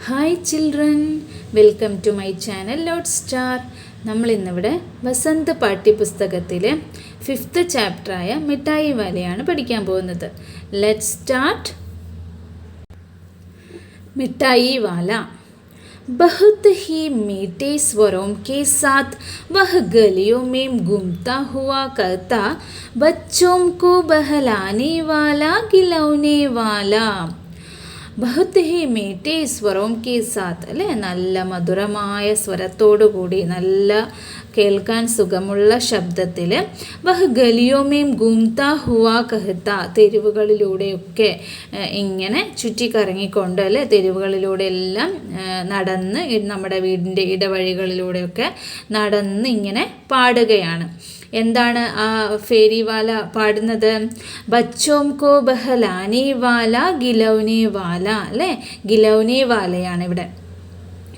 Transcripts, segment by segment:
Hi children, welcome to my channel Lode Star. നമ്മളിന്നിവിടെ വസന്ത് പാഠ്യപുസ്തകത്തിലെ 5th ചാപ്റ്ററായ മിഠായി വാലയാണ് പഠിക്കാൻ പോകുന്നത്. Let's start. मिठाई वाला बहुत ही मीठे स्वरों के साथ वह गलियों में घूमता हुआ करता, बच्चों को बहलाने वाला खिलौने वाला. ബഹുത് ഹി മീഠേ സ്വരം കെ സാത്ത് അല്ലേ, നല്ല മധുരമായ സ്വരത്തോടു കൂടി നല്ല കേൾക്കാൻ സുഖമുള്ള ശബ്ദത്തിൽ വഹ് ഗലിയോമേം ഗുംതാ ഹുവാ കഹത്ത, തെരുവുകളിലൂടെയൊക്കെ ഇങ്ങനെ ചുറ്റിക്കറങ്ങിക്കൊണ്ട് അല്ലേ, തെരുവുകളിലൂടെ എല്ലാം നടന്ന് നമ്മുടെ വീടിൻ്റെ ഇടവഴികളിലൂടെയൊക്കെ നടന്ന് ഇങ്ങനെ പാടുകയാണ്. എന്താണ് ആ ഫേരി വാല പാടുന്നത്? ബച്ചോം കോ ബഹലാനെ വാല ഗിലൗനെ വാല അല്ലേ, ഗിലൗനെ വാലയാണ് ഇവിടെ.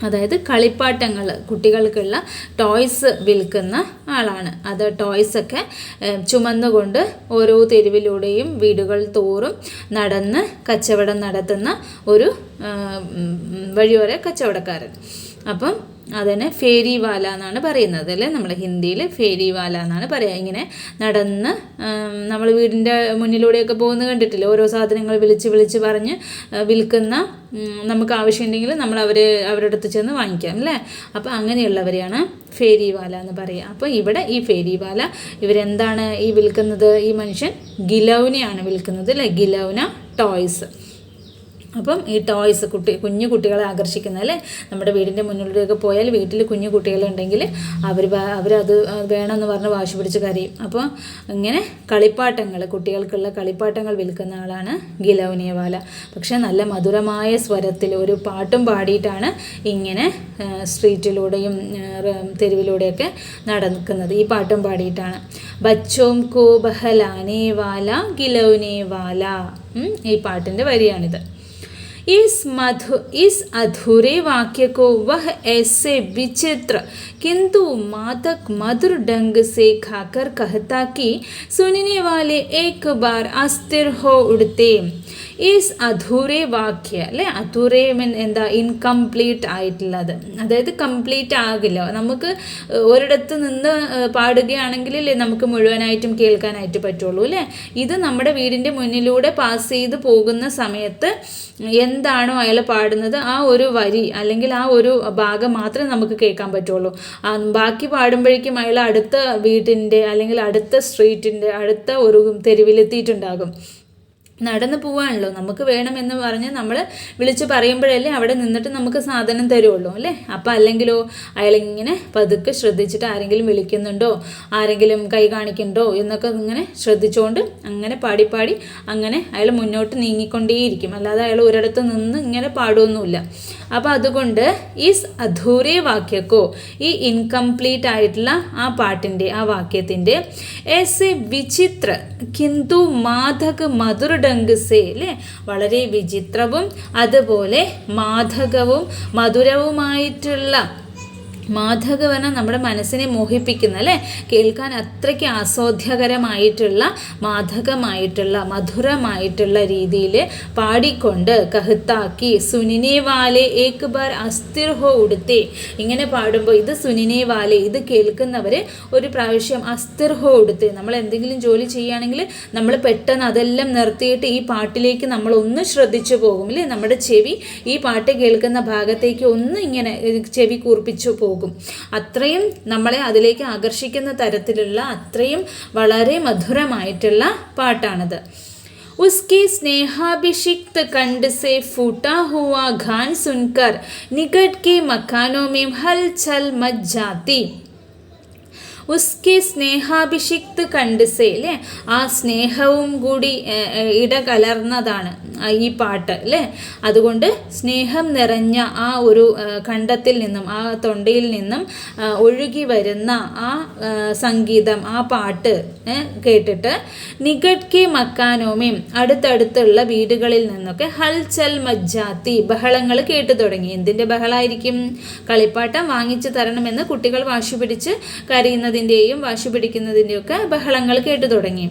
അതായത് കളിപ്പാട്ടങ്ങൾ, കുട്ടികൾക്കുള്ള ടോയ്സ് വിൽക്കുന്ന ആളാണ്. അത് ടോയ്സൊക്കെ ചുമന്നുകൊണ്ട് ഓരോ തെരുവിലൂടെയും വീടുകൾ തോറും നടന്ന് കച്ചവടം നടത്തുന്ന ഒരു വഴിയോര കച്ചവടക്കാരൻ. അപ്പം അതിനെ ഫേരി വാല എന്നാണ് പറയുന്നത് അല്ലേ, നമ്മൾ ഹിന്ദിയിൽ ഫേരി വാല എന്നാണ് പറയുക. ഇങ്ങനെ നടന്ന് നമ്മൾ വീടിൻ്റെ മുന്നിലൂടെയൊക്കെ പോകുന്നത് കണ്ടിട്ടില്ലേ, ഓരോ സാധനങ്ങൾ വിളിച്ച് വിളിച്ച് പറഞ്ഞ് വിൽക്കുന്ന, നമുക്ക് ആവശ്യമുണ്ടെങ്കിൽ നമ്മൾ അവരുടെ അടുത്ത് ചെന്ന് വാങ്ങിക്കാം അല്ലേ. അപ്പോൾ അങ്ങനെയുള്ളവരെയാണ് ഫേരി വാല എന്ന് പറയുക. അപ്പോൾ ഇവിടെ ഈ ഫേരി വാല ഇവരെന്താണ് ഈ വിൽക്കുന്നത്? ഈ മനുഷ്യൻ ഗിലൗനയാണ് വിൽക്കുന്നത് അല്ലേ, ഗിലൗന ടോയ്സ്. അപ്പം ഈ ടോയ്സ് കുഞ്ഞു കുട്ടികളെ ആകർഷിക്കുന്ന അല്ലേ, നമ്മുടെ വീടിൻ്റെ മുന്നിലൂടെയൊക്കെ പോയാൽ വീട്ടിൽ കുഞ്ഞു കുട്ടികളുണ്ടെങ്കിൽ അവരത് വേണമെന്ന് പറഞ്ഞ് വാശി പിടിച്ച് കരയും. അപ്പോൾ ഇങ്ങനെ കളിപ്പാട്ടങ്ങൾ, കുട്ടികൾക്കുള്ള കളിപ്പാട്ടങ്ങൾ വിൽക്കുന്ന ആളാണ് ഗിലൗനെ വാല. പക്ഷേ നല്ല മധുരമായ സ്വരത്തിൽ ഒരു പാട്ടും പാടിയിട്ടാണ് ഇങ്ങനെ സ്ട്രീറ്റിലൂടെയും തെരുവിലൂടെയൊക്കെ നടക്കുന്നത്. ഈ പാട്ടും പാടിയിട്ടാണ്. ബച്ചോം കോ ബഹലാനെ വാല ഗിലൗനെ വാല, ഈ പാട്ടിൻ്റെ വരിയാണിത്. इस अधूरे वाक्य को वह ऐसे विचित्र किंतु मादक मधुर ढंग से खाकर कहता कि सुनने वाले एक बार अस्थिर हो उड़ते. ഈസ് അധൂരെ വാക്യ അല്ലേ, അധൂരെ മീൻ എന്താ, ഇൻകംപ്ലീറ്റ് ആയിട്ടുള്ളത്, അതായത് കംപ്ലീറ്റ് ആകില്ല. നമുക്ക് ഒരിടത്ത് നിന്ന് പാടുകയാണെങ്കിലല്ലേ നമുക്ക് മുഴുവനായിട്ടും കേൾക്കാനായിട്ട് പറ്റുള്ളൂ അല്ലേ. ഇത് നമ്മുടെ വീടിൻ്റെ മുന്നിലൂടെ പാസ് ചെയ്ത് പോകുന്ന സമയത്ത് എന്താണോ അയാൾ പാടുന്നത് ആ ഒരു വരി അല്ലെങ്കിൽ ആ ഒരു ഭാഗം മാത്രമേ നമുക്ക് കേൾക്കാൻ പറ്റുള്ളൂ. ബാക്കി പാടുമ്പോഴേക്കും അയാൾ അടുത്ത വീട്ടിൻ്റെ അല്ലെങ്കിൽ അടുത്ത സ്ട്രീറ്റിൻ്റെ അടുത്ത ഒരു തെരുവിലെത്തിയിട്ടുണ്ടാകും. നടന്ന് പോവാണല്ലോ, നമുക്ക് വേണമെന്ന് പറഞ്ഞ് നമ്മൾ വിളിച്ച് പറയുമ്പോഴല്ലേ അവിടെ നിന്നിട്ട് നമുക്ക് സാധനം തരുള്ളൂ അല്ലേ. അപ്പം അല്ലെങ്കിലോ അയാളിങ്ങനെ പതുക്കെ ശ്രദ്ധിച്ചിട്ട് ആരെങ്കിലും വിളിക്കുന്നുണ്ടോ, ആരെങ്കിലും കൈ കാണിക്കുന്നുണ്ടോ എന്നൊക്കെ ഇങ്ങനെ ശ്രദ്ധിച്ചുകൊണ്ട് അങ്ങനെ പാടി അങ്ങനെ അയാൾ മുന്നോട്ട് നീങ്ങിക്കൊണ്ടേയിരിക്കും. അല്ലാതെ അയാൾ ഒരിടത്ത് നിന്ന് ഇങ്ങനെ പാടുമൊന്നുമില്ല. അപ്പോൾ അതുകൊണ്ട് ഈ അധൂരെ വാക്യക്കോ, ഈ ഇൻകംപ്ലീറ്റ് ആയിട്ടുള്ള ആ പാട്ടിൻ്റെ ആ വാക്യത്തിൻ്റെ ഏസെ വിചിത്ര കിന്തു മാധക മധുര ഡംഗസേ അല്ലേ, വളരെ വിചിത്രവും അതുപോലെ മാധകവും മധുരവുമായിട്ടുള്ള, മാധകവന നമ്മുടെ മനസ്സിനെ മോഹിപ്പിക്കുന്ന അല്ലേ, കേൾക്കാൻ അത്രയ്ക്ക് ആസ്വാദ്യകരമായിട്ടുള്ള മാധകമായിട്ടുള്ള മധുരമായിട്ടുള്ള രീതിയിൽ പാടിക്കൊണ്ട് കഹത്താക്കി സുനിനെ വാലെ ഏക് ബാർ അസ്ഥിർ ഹോ ഉടുത്തേ, ഇങ്ങനെ പാടുമ്പോൾ ഇത് സുനിനെ വാലെ, ഇത് കേൾക്കുന്നവർ ഒരു പ്രാവശ്യം അസ്ഥിർ ഹോ ഉടുത്തേ, നമ്മൾ എന്തെങ്കിലും ജോലി ചെയ്യുകയാണെങ്കിൽ നമ്മൾ പെട്ടെന്ന് അതെല്ലാം നിർത്തിയിട്ട് ഈ പാട്ടിലേക്ക് നമ്മൾ ഒന്ന് ശ്രദ്ധിച്ചു പോകും അല്ലേ. നമ്മുടെ ചെവി ഈ പാട്ട് കേൾക്കുന്ന ഭാഗത്തേക്ക് ഒന്ന് ഇങ്ങനെ ചെവി കൂർപ്പിച്ചു പോകും. അത്രയും നമ്മളെ അതിലേക്ക് ആകർഷിക്കുന്ന തരത്തിലുള്ള അത്രയും വളരെ മധുരമായിട്ടുള്ള പാട്ടാണത്. उसके स्नेहाभिषिक्त कंठ से फूटा हुआ गान सुनकर निकट के मकानों में हलचल मच जाती. ഉസ്കെ സ്നേഹാഭിഷിക്ത് കണ്ട്സേ അല്ലേ, ആ സ്നേഹവും കൂടി ഇടകലർന്നതാണ് ഈ പാട്ട് അല്ലേ. അതുകൊണ്ട് സ്നേഹം നിറഞ്ഞ ആ ഒരു കണ്ഠത്തിൽ നിന്നും ആ തൊണ്ടയിൽ നിന്നും ഒഴുകി വരുന്ന ആ സംഗീതം, ആ പാട്ട് കേട്ടിട്ട് നികട് കെ മക്കാനോമേം, അടുത്തടുത്തുള്ള വീടുകളിൽ നിന്നൊക്കെ ഹൽചൽ മജ്ജാത്തി, ബഹളങ്ങൾ കേട്ടു തുടങ്ങി. എന്തിൻ്റെ ബഹളമായിരിക്കും? കളിപ്പാട്ടം വാങ്ങിച്ചു തരണമെന്ന് കുട്ടികൾ വാശി പിടിച്ച് കരയുന്നത്, വാശി പിടിക്കുന്നതിൻ്റെയൊക്കെ ബഹളങ്ങൾ കേട്ടു തുടങ്ങി.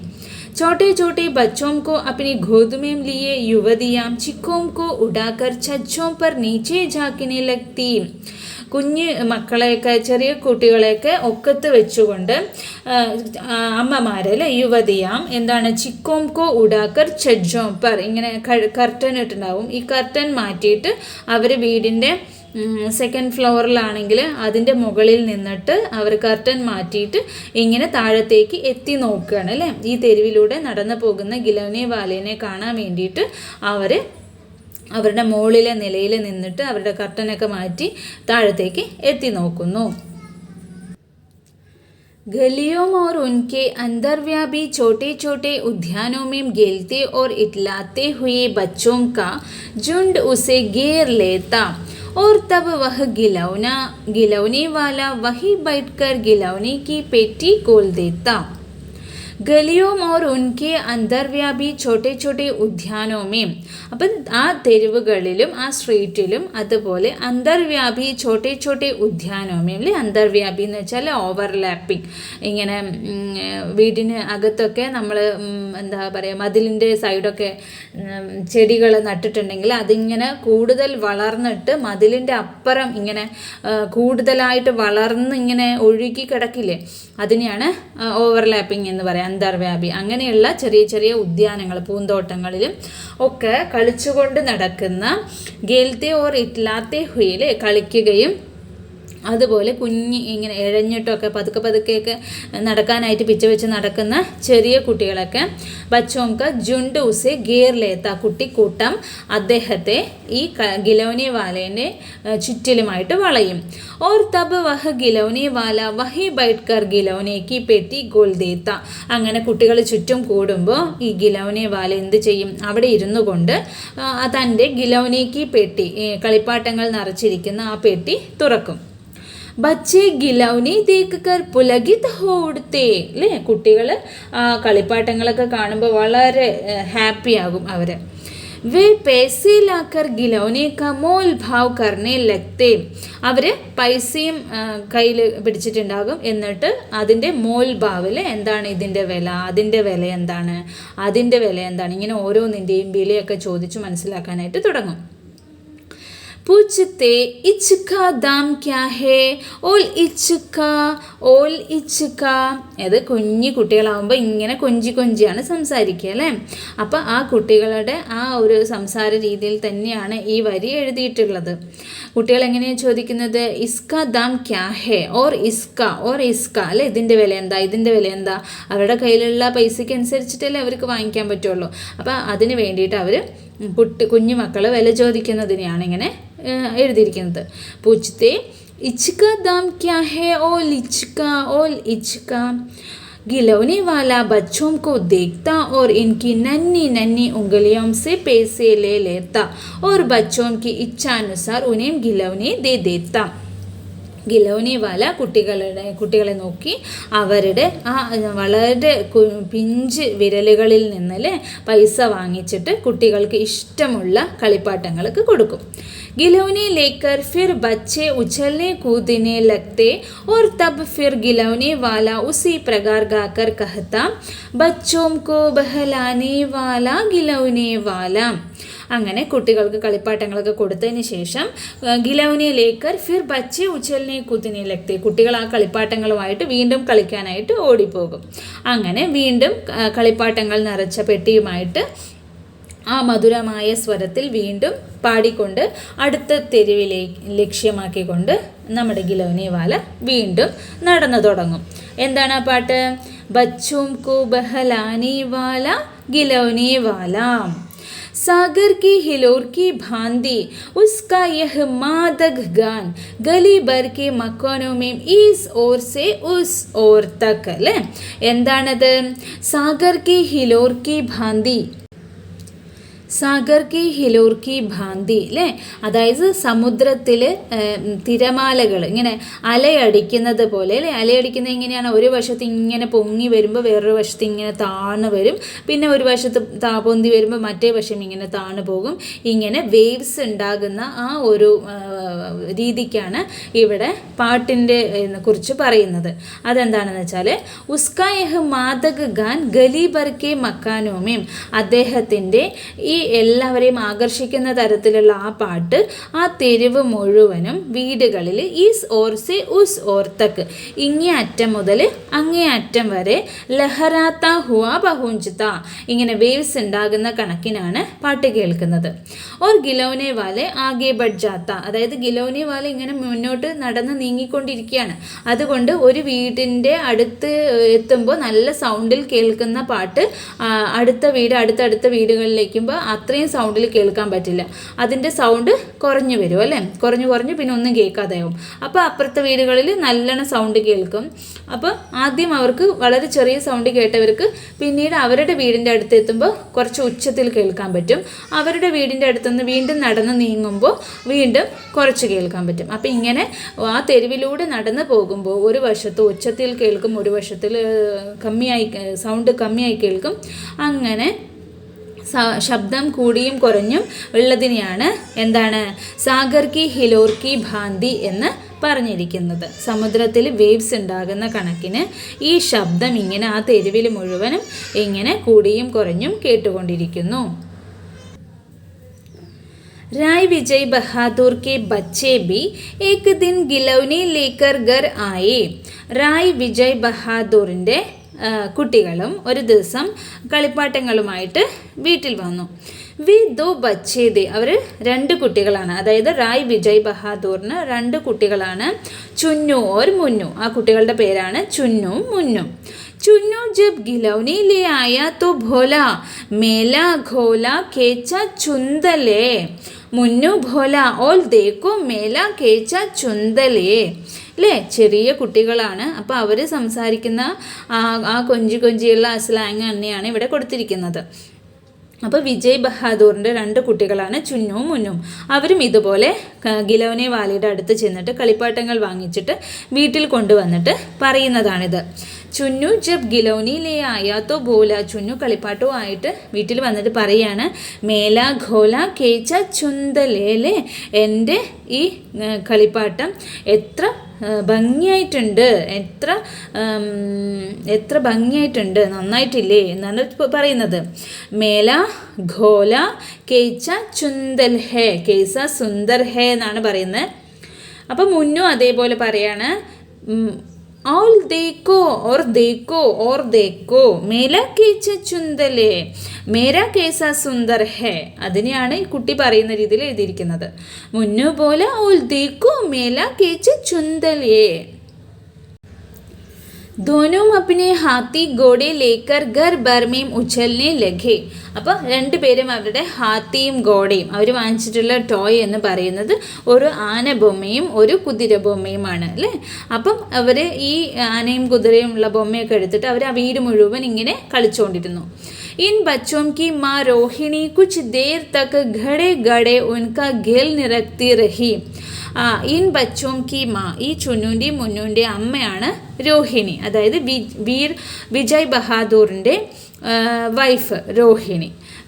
छोटे छोटे बच्चों को अपनी गोद में लिए युवतियां चिक्कों को उड़ाकर छज्जों पर नीचे झाँकने लगती. കുഞ്ഞ് മക്കളെയൊക്കെ ചെറിയ കുട്ടികളെയൊക്കെ ഒക്കത്ത് വെച്ചുകൊണ്ട് അമ്മമാരല്ലേ യുവതിയാം എന്താണ് ചിക്കോംകോ ഉടാക്കർ ഛജ്ജോം പർ ഇങ്ങനെ കർട്ടൻ ഇട്ടുണ്ടാവും. ഈ കർട്ടൻ മാറ്റിയിട്ട് അവർ വീടിൻ്റെ സെക്കൻഡ് ഫ്ലോറിലാണെങ്കിൽ അതിൻ്റെ മുകളിൽ നിന്നിട്ട് അവർ കർട്ടൻ മാറ്റിയിട്ട് ഇങ്ങനെ താഴത്തേക്ക് എത്തി നോക്കുകയാണ് അല്ലേ. ഈ തെരുവിലൂടെ നടന്നു പോകുന്ന ഗിലൗനെ വാലേനെ കാണാൻ വേണ്ടിയിട്ട് അവരുടെ മുകളിലെ നിലയിൽ നിന്നിട്ട് അവരുടെ കർട്ടനൊക്കെ മാറ്റി താഴത്തേക്ക് എത്തി നോക്കുന്നു. गलियों और उनके अंदरव्यापी छोटे छोटे उद्यानों में खेलते और इटलाते हुए बच्चों का झुंड उसे घेर लेता और तब वह गिलौने वाला वहीं बैठकर गिलौने की पेटी खोल देता. ഗലിയോം ഓർ ഉൻകെ അന്തർവ്യാപി ചോട്ടെ ചോട്ടെ ഉദ്യാനോമേം. അപ്പം ആ തെരുവുകളിലും ആ സ്ട്രീറ്റിലും അതുപോലെ അന്തർവ്യാപി ചോട്ടെ ചോട്ടെ ഉദ്യാനോമേം അല്ലേ. അന്തർവ്യാപി എന്ന് വെച്ചാൽ ഓവർലാപ്പിംഗ്. ഇങ്ങനെ വീടിന് അകത്തൊക്കെ നമ്മൾ എന്താ പറയുക മതിലിൻ്റെ സൈഡൊക്കെ ചെടികൾ നട്ടിട്ടുണ്ടെങ്കിൽ അതിങ്ങനെ കൂടുതൽ വളർന്നിട്ട് മതിലിൻ്റെ അപ്പുറം ഇങ്ങനെ കൂടുതലായിട്ട് വളർന്ന് ഇങ്ങനെ ഒഴുകി കിടക്കില്ലേ, അതിനെയാണ് ഓവർലാപ്പിംഗ് എന്ന് പറയാം, അന്തർവ്യാപി. അങ്ങനെയുള്ള ചെറിയ ചെറിയ ഉദ്യാനങ്ങൾ പൂന്തോട്ടങ്ങളിലും ഒക്കെ കളിച്ചുകൊണ്ട് നടക്കുന്ന ഗേൽത്തെ ഓർ ഇറ്റ്ലാത്തെ ഹുയിലെ കളിക്കുകയും അതുപോലെ കുഞ്ഞ് ഇങ്ങനെ ഇഴഞ്ഞിട്ടൊക്കെ പതുക്കെയൊക്കെ നടക്കാനായിട്ട് പിച്ച വെച്ച് നടക്കുന്ന ചെറിയ കുട്ടികളൊക്കെ ബച്ചോംക ജുണ്ട് ഉസെ ഗേർലേത്ത കുട്ടിക്കൂട്ടം അദ്ദേഹത്തെ ഈ ഗിലൗനെ വാലേൻ്റെ ചുറ്റിലുമായിട്ട് വളയും. ഓർ തബ് വഹ് ഗിലൗനെ വാല വഹി ബൈഠ്കർ ഗിലൗനേക്ക് പെട്ടി ഗോൽ ദേത്ത. അങ്ങനെ കുട്ടികൾ ചുറ്റും കൂടുമ്പോൾ ഈ ഗിലൗനെ വാല എന്ത് ചെയ്യും, അവിടെ ഇരുന്നു കൊണ്ട് തൻ്റെ ഗിലൗനേക്ക് പെട്ടി കളിപ്പാട്ടങ്ങൾ നിറച്ചിരിക്കുന്ന ആ പെട്ടി തുറക്കും. ബച്ചെ ഗിലൗനി ദേക്കർ പുലകിത് ഹോടുത്തേ അല്ലേ. കുട്ടികൾ കളിപ്പാട്ടങ്ങളൊക്കെ കാണുമ്പോൾ വളരെ ഹാപ്പി ആകും അവർ. വേ പേസെ ലാക്കർ ഗിലൗനെ കാ മോൽ ഭാവ് കർണേ ലഗ്തേ. അവർ പൈസയും കയ്യിൽ പിടിച്ചിട്ടുണ്ടാകും. എന്നിട്ട് അതിൻ്റെ മോൽ ഭാവിൽ എന്താണ് ഇതിൻ്റെ വില, അതിൻ്റെ വില എന്താണ്, അതിൻ്റെ വില എന്താണ്, ഇങ്ങനെ ഓരോന്നിൻ്റെയും വിലയൊക്കെ ചോദിച്ച് മനസ്സിലാക്കാനായിട്ട് തുടങ്ങും. पूछते इचका दाम क्या है ഓൽ ഇച്ചുക്ക. അത് കുഞ്ഞു കുട്ടികളാവുമ്പോൾ ഇങ്ങനെ കൊഞ്ചിയാണ് സംസാരിക്കുക അല്ലേ. അപ്പോൾ ആ കുട്ടികളുടെ ആ ഒരു സംസാര രീതിയിൽ തന്നെയാണ് ഈ വരി എഴുതിയിട്ടുള്ളത്. കുട്ടികൾ എങ്ങനെയാണ് ചോദിക്കുന്നത്, ഇസ്ക ദാം ക്യാ ഹേ ഓർ ഇസ്ക അല്ലേ. ഇതിൻ്റെ വില എന്താ, അവരുടെ കയ്യിലുള്ള പൈസയ്ക്ക് അനുസരിച്ചിട്ടല്ലേ അവർക്ക് വാങ്ങിക്കാൻ പറ്റുള്ളൂ. അപ്പോൾ അതിന് വേണ്ടിയിട്ട് അവർ കുഞ്ഞു മക്കൾ വില ചോദിക്കുന്നതിനെയാണ് ഇങ്ങനെ എഴുതിയിരിക്കുന്നത്. പൂച്ചത്തെ ഇച്ഛക ദാം ക്യാ ഹേ ഓൽ ഇച്ഛക. गिलौने वाला बच्चों को देखता और इनकी नन्ही नन्ही उंगलियों से पैसे ले लेता और बच्चों की इच्छानुसार उन्हें गिलौने दे देता. ഗിലൗനെ വാല കുട്ടികളെ നോക്കി അവരുടെ ആ വളരെ പിഞ്ച് വിരലുകളിൽ നിന്നല്ലേ പൈസ വാങ്ങിച്ചിട്ട് കുട്ടികൾക്ക് ഇഷ്ടമുള്ള കളിപ്പാട്ടങ്ങൾക്ക് കൊടുക്കും. गिलौने लेकर फिर बच्चे उछलने कूदने लगते और तब फिर गिलौने वाला उसी प्रकार गाकर कहता, बच्चों को बहलाने वाला गिलौने वाला. അങ്ങനെ കുട്ടികൾക്ക് കളിപ്പാട്ടങ്ങളൊക്കെ കൊടുത്തതിന് ശേഷം ഗിലൗനെ ലേക്കർ ഫിർ ബച്ചെ ഉച്ചലിനെ കുതിനെ ലഗ്തേ. കുട്ടികൾ ആ കളിപ്പാട്ടങ്ങളുമായിട്ട് വീണ്ടും കളിക്കാനായിട്ട് ഓടിപ്പോകും. അങ്ങനെ വീണ്ടും കളിപ്പാട്ടങ്ങൾ നിറച്ച പെട്ടിയുമായിട്ട് ആ മധുരമായ സ്വരത്തിൽ വീണ്ടും പാടിക്കൊണ്ട് അടുത്ത തെരുവിലേക്ക് ലക്ഷ്യമാക്കിക്കൊണ്ട് നമ്മുടെ ഗിലൗനെ വാല വീണ്ടും നടന്നു തുടങ്ങും. എന്താണ് ആ പാട്ട്? ബച്ചോം കോ ബഹലാനെ വാല ഗിലൗനെ വാല. सागर की हिलोर की भांति उसका यह मादक गान गली भर के मकानों में इस ओर से उस ओर तक अല്ലേ. എന്താണത്? സാഗർ की हिलोर की भांति. സാഗർ കി ഹിലോർ കി ഭാന്തി അല്ലേ, അതായത് സമുദ്രത്തിൽ തിരമാലകൾ ഇങ്ങനെ അലയടിക്കുന്നത് പോലെ അല്ലേ. അലയടിക്കുന്നത് എങ്ങനെയാണ്? ഒരു വശത്ത് ഇങ്ങനെ പൊങ്ങി വരുമ്പോൾ വേറൊരു വശത്ത് ഇങ്ങനെ താഴ്ന്നു വരും, പിന്നെ ഒരു വശത്ത് പൊന്തി വരുമ്പോൾ മറ്റേ വശം ഇങ്ങനെ താഴ്ന്നു പോകും. ഇങ്ങനെ വേവ്സ് ഉണ്ടാകുന്ന ആ ഒരു രീതിക്കാണ് ഇവിടെ പാട്ടിൻ്റെ കുറിച്ച് പറയുന്നത്. അതെന്താണെന്ന് വെച്ചാൽ ഉസ്കാ യഹ് മാദക് ഗാൻ ഗലി ഭർ കെ മക്കാനോമേം, അദ്ദേഹത്തിൻ്റെ ഈ എല്ലാവരെയും ആകർഷിക്കുന്ന തരത്തിലുള്ള ആ പാട്ട് ആ തെരുവ് മുഴുവനും വീടുകളിൽ ഈസ് ഓർ സെ ഉസ് ഓർ തക്ക്, ഇങ്ങേ അറ്റം മുതൽ അങ്ങേ അറ്റം വരെ ലഹരാത്ത ഹുവാ ബഹുഞ്ചത, ഇങ്ങനെ വേവ്സ് ഉണ്ടാകുന്ന കണക്കിനാണ് പാട്ട് കേൾക്കുന്നത്. ഓർ ഗിലോനെ വാലെ ആകെ ബഡ് ജാത്ത, അതായത് ഗിലോനെ വാലെ ഇങ്ങനെ മുന്നോട്ട് നടന്ന് നീങ്ങിക്കൊണ്ടിരിക്കുകയാണ്. അതുകൊണ്ട് ഒരു വീടിൻ്റെ അടുത്ത് എത്തുമ്പോൾ നല്ല സൗണ്ടിൽ കേൾക്കുന്ന പാട്ട് അടുത്തടുത്ത വീടുകളിലേക്കുമ്പോൾ അത്രയും സൗണ്ടിൽ കേൾക്കാൻ പറ്റില്ല. അതിൻ്റെ സൗണ്ട് കുറഞ്ഞു വരും അല്ലേ, കുറഞ്ഞ് പിന്നെ ഒന്നും കേൾക്കാതെയാവും. അപ്പോൾ അപ്പുറത്തെ വീടുകളിൽ നല്ലോണം സൗണ്ട് കേൾക്കും. അപ്പോൾ ആദ്യം അവർക്ക് വളരെ ചെറിയ സൗണ്ട് കേട്ടവർക്ക് പിന്നീട് അവരുടെ വീടിൻ്റെ അടുത്ത് എത്തുമ്പോൾ കുറച്ച് ഉച്ചത്തിൽ കേൾക്കാൻ പറ്റും. അവരുടെ വീടിൻ്റെ അടുത്തുനിന്ന് വീണ്ടും നടന്ന് നീങ്ങുമ്പോൾ വീണ്ടും കുറച്ച് കേൾക്കാൻ പറ്റും. അപ്പോൾ ഇങ്ങനെ ആ തെരുവിലൂടെ നടന്ന് പോകുമ്പോൾ ഒരു വശത്ത് ഉച്ചത്തിൽ കേൾക്കും, ഒരു വശത്തിൽ സൗണ്ട് കമ്മിയായി കേൾക്കും. അങ്ങനെ ശബ്ദം കൂടിയും കുറഞ്ഞും ഉള്ളതിനെയാണ് എന്താണ് സാഗർ കി ഹിലോർ കി ഭാന്തി എന്ന് പറഞ്ഞിരിക്കുന്നത്. സമുദ്രത്തിൽ വേവ്സ് ഉണ്ടാകുന്ന കണക്കിന് ഈ ശബ്ദം ഇങ്ങനെ ആ തെരുവിൽ മുഴുവനും ഇങ്ങനെ കൂടിയും കുറഞ്ഞും കേട്ടുകൊണ്ടിരിക്കുന്നു. राय विजय बहादुर के बच्चे भी एक दिन गिलौनी लेकर घर आए. റായ് വിജയ് ബഹാദൂറിൻ്റെ കുട്ടികളും ഒരു ദിവസം കളിപ്പാട്ടങ്ങളുമായിട്ട് വീട്ടിൽ വന്നു. വി ദോ ബച്ചേദേ, അവർ 2 കുട്ടികളാണ്. അതായത് റായ് വിജയ് ബഹാദൂറിന് 2 കുട്ടികളാണ്, ചുന്നു ഓർ മുന്നു. ആ കുട്ടികളുടെ പേരാണ് ചുന്നു മുന്നു. चुन्नू जब गिलौनी ले आया तो भोला मेला घोला केचा चुंदले. മുന്നു ഭോല ഓൾ ദേക്കോ മേല കേച്ച ചുന്തലേ അല്ലേ. ചെറിയ കുട്ടികളാണ്. അപ്പോൾ അവർ സംസാരിക്കുന്ന ആ കൊഞ്ചിയുള്ള സ്ലാങ് തന്നെയാണ് ഇവിടെ കൊടുത്തിരിക്കുന്നത്. അപ്പോൾ വിജയ് ബഹാദൂറിൻ്റെ 2 കുട്ടികളാണ് ചുന്നും മുന്നും. അവരും ഇതുപോലെ ഗിലൗനെ വാലയുടെ അടുത്ത് ചെന്നിട്ട് കളിപ്പാട്ടങ്ങൾ വാങ്ങിച്ചിട്ട് വീട്ടിൽ കൊണ്ടുവന്നിട്ട് പറയുന്നതാണിത്. ചുന്നു ജബ് ഗിലൗനി ലേ ആയാ തോ ബോല, ചുന്നു കളിപ്പാട്ടവുമായിട്ട് വീട്ടിൽ വന്നിട്ട് പറയാണ് മേല ഘോല കേച്ച ചുന്തലേലെ, എൻ്റെ ഈ കളിപ്പാട്ടം എത്ര ഭംഗിയായിട്ടുണ്ട്, എത്ര ഭംഗിയായിട്ടുണ്ട്, നന്നായിട്ടില്ലേ എന്നാണ് പറയുന്നത്. മേല ഘോല കേച്ച ചുന്തൽ ഹേ, കേസ സുന്ദർ ഹേ എന്നാണ് പറയുന്നത്. അപ്പം മുന്നു അതേപോലെ പറയാണ് और देखो और देखो और देखो मेरा കേച്ച ചുന്തലേ, മേരാ കേസ സുന്ദർ ഹേ, അതിനെയാണ് ഈ കുട്ടി പറയുന്ന രീതിയിൽ എഴുതിയിരിക്കുന്നത്. മുന്നു പോലെ ഓൾ ദേക്കോ മേല കേച്ച ചുന്തലേ. दोनों अपने हाथी घोड़े लेकर घर भर में उछलने लगे. അപ്പോൾ 2 പേരും അവരുടെ ഹാത്തിയും ഘോടയും അവർ വാങ്ങിച്ചിട്ടുള്ള ടോയ് എന്ന് പറയുന്നത് ഒരു ആന ബൊമ്മയും ഒരു കുതിര ബൊമ്മയുമാണ് അല്ലേ. അപ്പം അവർ ഈ ആനയും കുതിരയും ഉള്ള ബൊമ്മയൊക്കെ എടുത്തിട്ട് അവർ ആ വീട് മുഴുവൻ ഇങ്ങനെ കളിച്ചുകൊണ്ടിരുന്നു. इन बच्चों की माँ रोहिणी कुछ देर तक घड़े घड़े उनका घेल निरखती रही. ഇൻ ബച്ചോം കി മാ, ഈ ചുന്നുൻ്റെയും മുന്നുൻ്റെയും അമ്മയാണ് രോഹിണി, അതായത് Vijay ബഹാദൂറിൻ്റെ wife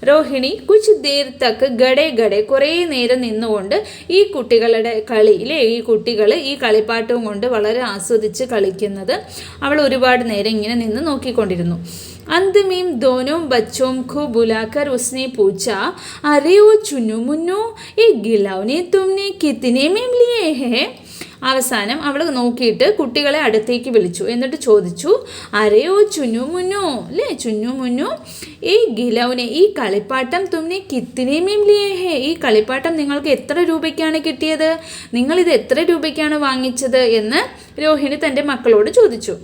Rohini Cooch there തക്ക് ഗഡെ കുറേ നേരം നിന്നുകൊണ്ട് ഈ കുട്ടികളുടെ കളിയിലെ ഈ കുട്ടികൾ ഈ കളിപ്പാട്ടവും കൊണ്ട് വളരെ ആസ്വദിച്ച് കളിക്കുന്നത് അവൾ ഒരുപാട് നേരം ഇങ്ങനെ നിന്ന് നോക്കിക്കൊണ്ടിരുന്നു. अंत में दोनों बच्चों को बुलाकर उसने पूछा, अरे वो चुन्नू मुन्नू ये गिलौने तुमने कितने में लिए हैं? അവസാനം അവൾ നോക്കിയിട്ട് കുട്ടികളെ അടുത്തേക്ക് വിളിച്ചു. എന്നിട്ട് ചോദിച്ചു, അരയോ ചുന്നു മുന്നു അല്ലേ, ചുന്നു മുന്നു ഈ ഗിലൗനെ, ഈ കളിപ്പാട്ടം തുമ്നെ കിത്തിനെ മേം ലിയേ ഹേ, ഈ കളിപ്പാട്ടം നിങ്ങൾക്ക് എത്ര രൂപയ്ക്കാണ് കിട്ടിയത്, നിങ്ങളിത് എത്ര രൂപയ്ക്കാണ് വാങ്ങിച്ചത് എന്ന് രോഹിണി തൻ്റെ മക്കളോട് ചോദിച്ചു.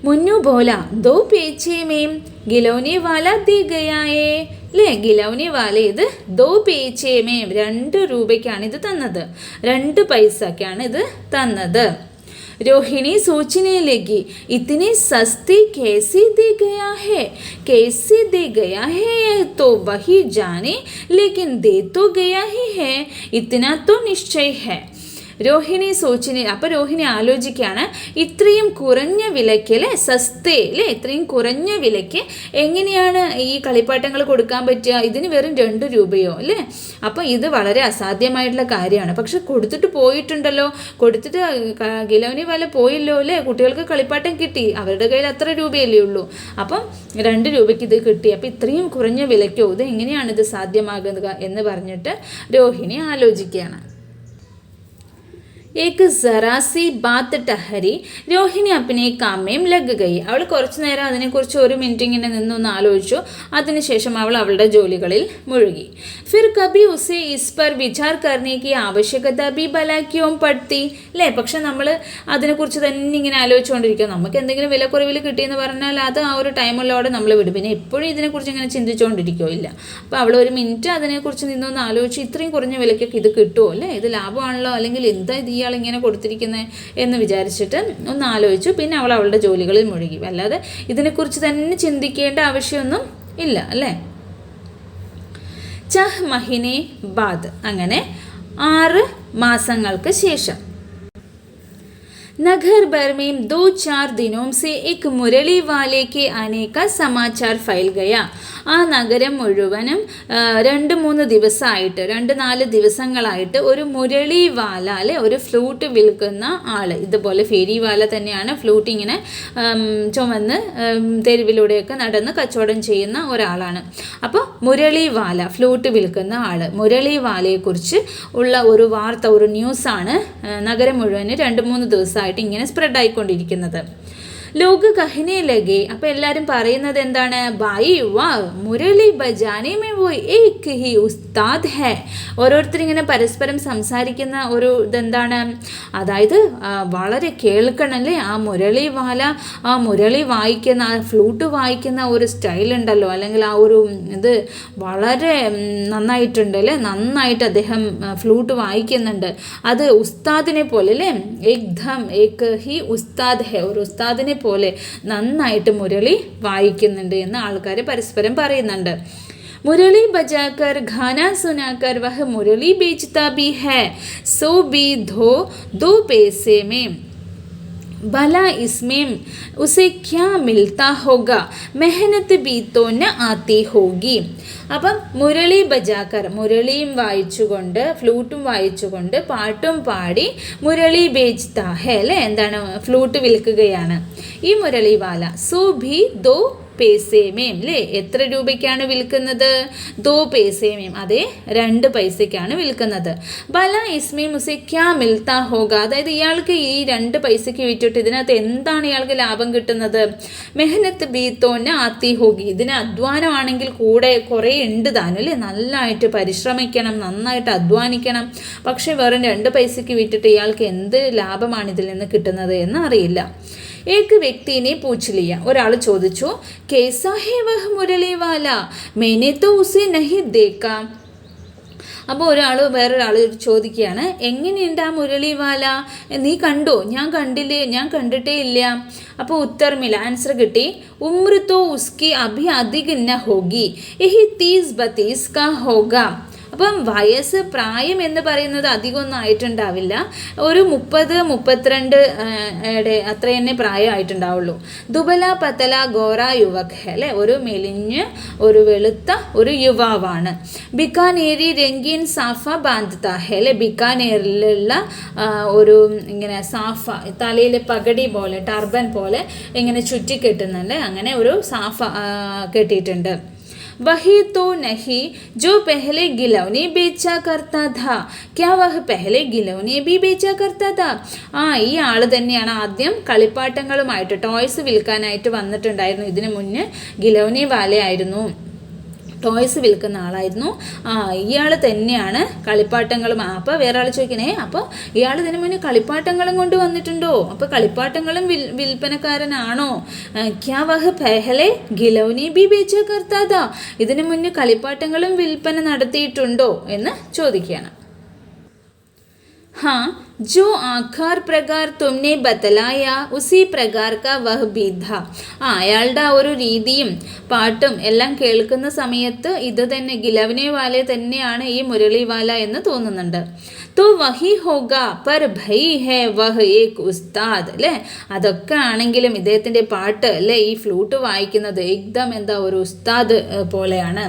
മുന്നു ബോല ദോ പേച്ചേ മേം ഗിലൗനെ വാല ദേ ഗയായേ അല്ലേ, ഗിലൗനെ വാല ഇത് ദോ പേച്ചേ മേം 2 രൂപയ്ക്കാണ് ഇത് തന്നത്, 2 പൈസക്കാണ് ഇത് തന്നത്. रोहिणी सोचने लगी, इतनी सस्ती कैसे दे गया है, कैसे दे गया है यह तो वही जाने, लेकिन दे तो गया ही है, इतना तो निश्चय है. രോഹിണി സോച്ചിനെ അപ്പോൾ രോഹിണി ആലോചിക്കുകയാണ്, ഇത്രയും കുറഞ്ഞ വിലയ്ക്ക് അല്ലേ, സസ്തേ അല്ലേ, ഇത്രയും കുറഞ്ഞ വിലയ്ക്ക് എങ്ങനെയാണ് ഈ കളിപ്പാട്ടങ്ങൾ കൊടുക്കാൻ പറ്റുക, ഇതിന് വെറും 2 രൂപയോ അല്ലേ. അപ്പോൾ ഇത് വളരെ അസാധ്യമായിട്ടുള്ള കാര്യമാണ്. പക്ഷെ കൊടുത്തിട്ട് പോയിട്ടുണ്ടല്ലോ, കൊടുത്തിട്ട് ഗിലൗനി വാല പോയല്ലോ അല്ലേ, കുട്ടികൾക്ക് കളിപ്പാട്ടം കിട്ടി, അവരുടെ കയ്യിൽ അത്ര രൂപയല്ലേ ഉള്ളൂ. അപ്പം 2 രൂപയ്ക്ക് ഇത് കിട്ടി. അപ്പോൾ ഇത്രയും കുറഞ്ഞ വിലയ്ക്കോ, ഇത് എങ്ങനെയാണ് ഇത് സാധ്യമാകുക എന്ന് പറഞ്ഞിട്ട് രോഹിണി ആലോചിക്കുകയാണ്. एक ज़रा सी बात टहरी, രോഹിണി अपने काम में लग गई. അവൾ കുറച്ചു നേരം അതിനെക്കുറിച്ച് 1 മിനിറ്റ് ഇങ്ങനെ നിന്നൊന്ന് ആലോചിച്ചു. അതിനുശേഷം അവൾ അവളുടെ ജോലികളിൽ മുഴുകി. फिर कभी उसे इस पर विचार करने की आवश्यकता भी भला क्यों पड़ती അല്ലേ. പക്ഷെ നമ്മൾ അതിനെക്കുറിച്ച് തന്നെ ഇങ്ങനെ ആലോചിച്ചുകൊണ്ടിരിക്കുക. നമുക്ക് എന്തെങ്കിലും വിലക്കുറവിൽ കിട്ടിയെന്ന് പറഞ്ഞാൽ അത് ആ ഒരു ടൈമുള്ളവിടെ നമ്മൾ വിടും. പിന്നെ എപ്പോഴും ഇതിനെക്കുറിച്ച് ഇങ്ങനെ ചിന്തിച്ചുകൊണ്ടിരിക്കുകയോ ഇല്ല. അപ്പോൾ അവൾ 1 മിനിറ്റ് അതിനെക്കുറിച്ച് നിന്നൊന്ന് ആലോചിച്ച്, ഇത്രയും കുറഞ്ഞ വിലയ്ക്കൊക്കെ ഇത് കിട്ടുമോ അല്ലേ, ഇത് ലാഭമാണല്ലോ, അല്ലെങ്കിൽ എന്താ ഇത് ഇയാൾ ഇങ്ങനെ കൊടുത്തിരിക്കുന്നത് എന്ന് വിചാരിച്ചിട്ട് ഒന്ന് ആലോചിച്ചു. പിന്നെ അവൾ അവളുടെ ജോലികളിൽ മുഴുകി. അല്ലാതെ ഇതിനെക്കുറിച്ച് തന്നെ ചിന്തിക്കേണ്ട ആവശ്യമൊന്നും ഇല്ല അല്ലേ. ചഹ് മഹിനെ ബാദ്, അങ്ങനെ 6 മാസങ്ങൾക്ക് ശേഷം नगर भर में 2-4 दिनों से एक मुरली वाले के आने का समाचार फैल गया. ആ നഗരം മുഴുവനും 2-3 ദിവസമായിട്ട് 2-4 ദിവസങ്ങളായിട്ട് ഒരു മുരളി വാല അല്ലെ, ഒരു ഫ്ലൂട്ട് വിൽക്കുന്ന ആൾ, ഇതുപോലെ ഫേരി വാല തന്നെയാണ്, ഫ്ലൂട്ട് ഇങ്ങനെ ചുമന്ന് തെരുവിലൂടെയൊക്കെ നടന്ന് കച്ചവടം ചെയ്യുന്ന ഒരാളാണ്. അപ്പോൾ മുരളി വാല, ഫ്ലൂട്ട് വിൽക്കുന്ന ആൾ, മുരളി വാലയെക്കുറിച്ച് ഉള്ള ഒരു വാർത്ത, ഒരു ന്യൂസാണ് നഗരം മുഴുവന് 2-3 ദിവസമായിട്ട് ഇങ്ങനെ സ്പ്രെഡ് ആയിക്കൊണ്ടിരിക്കുന്നത്. ലോക കഹനെ ലഗെ, അപ്പോൾ എല്ലാവരും പറയുന്നത് എന്താണ്, ഭായി വാ മുരളി ബജാനെ മേ വോ ഏക് ഹി ഉസ്താദ് ഹേ. ഓരോരുത്തർ ഇങ്ങനെ പരസ്പരം സംസാരിക്കുന്ന ഒരു ഇതെന്താണ്, അതായത് വളരെ കേൾക്കണല്ലേ, ആ മുരളി വാല, ആ മുരളി വായിക്കുന്ന, ആ ഫ്ലൂട്ട് വായിക്കുന്ന ഒരു സ്റ്റൈൽ ഉണ്ടല്ലോ, അല്ലെങ്കിൽ ആ ഒരു ഇത് വളരെ നന്നായിട്ടുണ്ട് അല്ലേ, നന്നായിട്ട് അദ്ദേഹം ഫ്ലൂട്ട് വായിക്കുന്നുണ്ട്. അത് ഉസ്താദിനെ പോലെ അല്ലേ, ഏക്ദം ഏക് ഹി ഉസ്താദ് ഹേ, ഒരു ഉസ്താദിനെ പോലെ നന്നായിട്ട് മുരളി വായിക്കുന്നുണ്ട് എന്ന് ആൾക്കാർ പരസ്പരം പറയുന്നുണ്ട്. മുരളി ബജാക്കർ ഖാന സുനാക്കർ വഹ മുരളി ബേച്ചता भी है, सो भी दो पैसे में भला इसमें उसे क्या मिलता होगा, मेहनत भी तो न आती होगी. അപ്പം മുരളി ബജാക്കർ, മുരളിയും വായിച്ചുകൊണ്ട് ഫ്ലൂട്ടും വായിച്ചുകൊണ്ട് പാട്ടും പാടി മുരളി ബേച്ച്താ ഹേ അല്ലേ, എന്താണ്, ഫ്ലൂട്ട് വിൽക്കുകയാണ് ഈ മുരളി വാല. സോ ഭി ദോ പേസേമേം അല്ലേ, എത്ര രൂപയ്ക്കാണ് വിൽക്കുന്നത്, 2 പേസേമേം, അതെ 2 പൈസയ്ക്കാണ് വിൽക്കുന്നത്. ബല ഇസ്മേ മുസെ ക്യാ മിൽത്താ ഹോഗ, അതായത് ഇയാൾക്ക് ഈ 2 പൈസയ്ക്ക് വിറ്റിട്ട് ഇതിനകത്ത് എന്താണ് ഇയാൾക്ക് ലാഭം കിട്ടുന്നത്. മെഹനത്ത് ബീത്തോന്ന ആത്തി ഹോഗി, ഇതിന് അധ്വാനമാണെങ്കിൽ കൂടെ കുറേ ഉണ്ട് താനും അല്ലേ, നന്നായിട്ട് പരിശ്രമിക്കണം, നന്നായിട്ട് അധ്വാനിക്കണം. പക്ഷേ വെറും 2 പൈസയ്ക്ക് വിറ്റിട്ട് ഇയാൾക്ക് എന്ത് ലാഭമാണ് ഇതിൽ നിന്ന് കിട്ടുന്നത് എന്ന് അറിയില്ല. ഏക് വ്യക്തിനെ പൂച്ഛലിയ, ഒരാൾ ചോദിച്ചു, കേസാ ഹേ വഹ് മുരളി വാല, മേനെ തോ ഉസേ നഹി ദേക്കാ. അപ്പോൾ വേറൊരാൾ ചോദിക്കുകയാണ്, എങ്ങനെയുണ്ട് ആ മുരളി വാല, നീ കണ്ടോ, ഞാൻ കണ്ടില്ലേ, ഞാൻ കണ്ടിട്ടേ ഇല്ല. അപ്പോൾ ഉത്തർമില്ല, ആൻസർ കിട്ടി, ഉമ്ര തോ ഉസ്കി അഭി അധിക് ന ഹോഗി, യഹി 30-32 കാ ഹോഗ. അപ്പം വയസ്സ്, പ്രായം എന്ന് പറയുന്നത് അധികമൊന്നും ആയിട്ടുണ്ടാവില്ല, ഒരു 30-32 അത്ര തന്നെ പ്രായമായിട്ടുണ്ടാവുള്ളൂ. ദുബല പത്തല ഗോറ യുവക് അല്ലേ, ഒരു മെലിഞ്ഞ് ഒരു വെളുത്ത ഒരു യുവാവാണ്. ബിക്കാനേരി രംഗീൻ സാഫ ബാന്ധത അല്ലേ, ബിക്കാനേറിലുള്ള ഒരു ഇങ്ങനെ സാഫ, തലയിൽ പകടി പോലെ, ടർബൻ പോലെ ഇങ്ങനെ ചുറ്റിക്കെട്ടുന്നുണ്ട്, അങ്ങനെ ഒരു സാഫ കെട്ടിയിട്ടുണ്ട്. वही तो नहीं जो पहले गिलौने बेचा करता था, क्या वह पहले गिलौने भी बेचा करता था. ഈ ആൾ തന്നെയാണ് ആദ്യം കളിപ്പാട്ടങ്ങളുമായിട്ട്, ടോയ്സ് വിൽക്കാനായിട്ട് വന്നിട്ടുണ്ടായിരുന്നു. ഇതിനു മുന്നേ ഗിലൗനി വാലയായിരുന്നു, ടോയ്സ് വിൽക്കുന്ന ആളായിരുന്നു. ഇയാൾ തന്നെയാണ് കളിപ്പാട്ടങ്ങളും. അപ്പോൾ വേറെ ആൾ ചോദിക്കണേ, അപ്പോൾ ഇയാൾ ഇതിനു മുന്നേ കളിപ്പാട്ടങ്ങളും കൊണ്ട് വന്നിട്ടുണ്ടോ, അപ്പോൾ കളിപ്പാട്ടങ്ങളും വിൽപ്പനക്കാരനാണോ. ക്യാ വഹ് പെഹലെ ഗിലൗനി ബി ബേച്ചാ കർത്താ താ, ഇതിനു മുന്നേ കളിപ്പാട്ടങ്ങളും വിൽപ്പന നടത്തിയിട്ടുണ്ടോ എന്ന് ചോദിക്കുകയാണ്. हाँ, जो आकार പ്രകാർ തുമ്നെ ബതലായ ഉസി പ്രകാർ കാ വഹ് ഭി ഥാ. അയാളുടെ ആ ഒരു രീതിയും പാട്ടും എല്ലാം കേൾക്കുന്ന സമയത്ത് ഇത് തന്നെ ഗിലവ്നെ വാലെ തന്നെയാണ് ഈ മുരളിവാല എന്ന് തോന്നുന്നുണ്ട്. तो वही होगा पर भई है वह एक ഉസ്താദ് അല്ലേ. അതൊക്കെ ആണെങ്കിലും ഇദ്ദേഹത്തിൻ്റെ പാട്ട് അല്ലേ, ഈ ഫ്ലൂട്ട് വായിക്കുന്നത് ഏകദം എന്താ ഒരു ഉസ്താദ് പോലെയാണ്.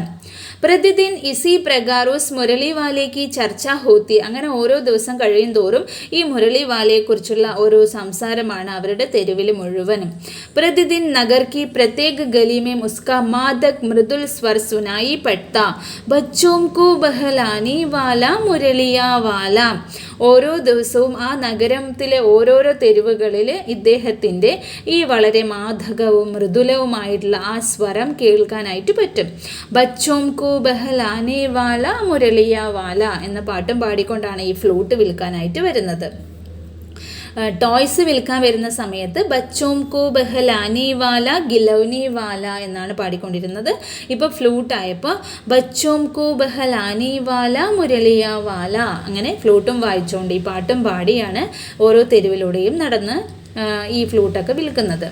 പ്രതിദിൻ ഇസി പ്രകാർ ഉസ് മുരളിവാലയ്ക്ക് ചർച്ച ഹോത്തി. അങ്ങനെ ഓരോ ദിവസം കഴിയും തോറും ഈ മുരളിവാലയെക്കുറിച്ചുള്ള ഒരു സംസാരമാണ് അവരുടെ തെരുവിൽ മുഴുവനും. പ്രതിദിൻ നഗർ की प्रत्येक गली में उसका मादक मृदुल स्वर सुनाई पड़ता. बच्चों को बहलाने वाला मुरलिया वाला. ഓരോ ദിവസവും ആ നഗരത്തിലെ ഓരോരോ തെരുവുകളിൽ ഇദ്ദേഹത്തിൻ്റെ ഈ വളരെ മാദകവും മൃദുലവുമായിട്ടുള്ള ആ സ്വരം കേൾക്കാനായിട്ട് പറ്റും. ബച്ചോം കോ ബഹലാനെ വാല മുരളിയ വാല എന്ന പാട്ടും പാടിക്കൊണ്ടാണ് ഈ ഫ്ലൂട്ട് വിൽക്കാനായിട്ട് വരുന്നത്. ടോയ്സ് വിൽക്കാൻ വരുന്ന സമയത്ത് ബച്ചോം കോ ബഹലാനി വാല ഗിലൗനി വാല എന്നാണ് പാടിക്കൊണ്ടിരുന്നത്. ഇപ്പോൾ ഫ്ലൂട്ടായപ്പോൾ ബച്ചോം കോ ബഹലാനി വാല മുരളിയ വാല, അങ്ങനെ ഫ്ലൂട്ടും വായിച്ചുകൊണ്ട് ഈ പാട്ടും പാടിയാണ് ഓരോ തെരുവിലൂടെയും നടന്ന് ഈ ഫ്ലൂട്ടൊക്കെ വിൽക്കുന്നത്.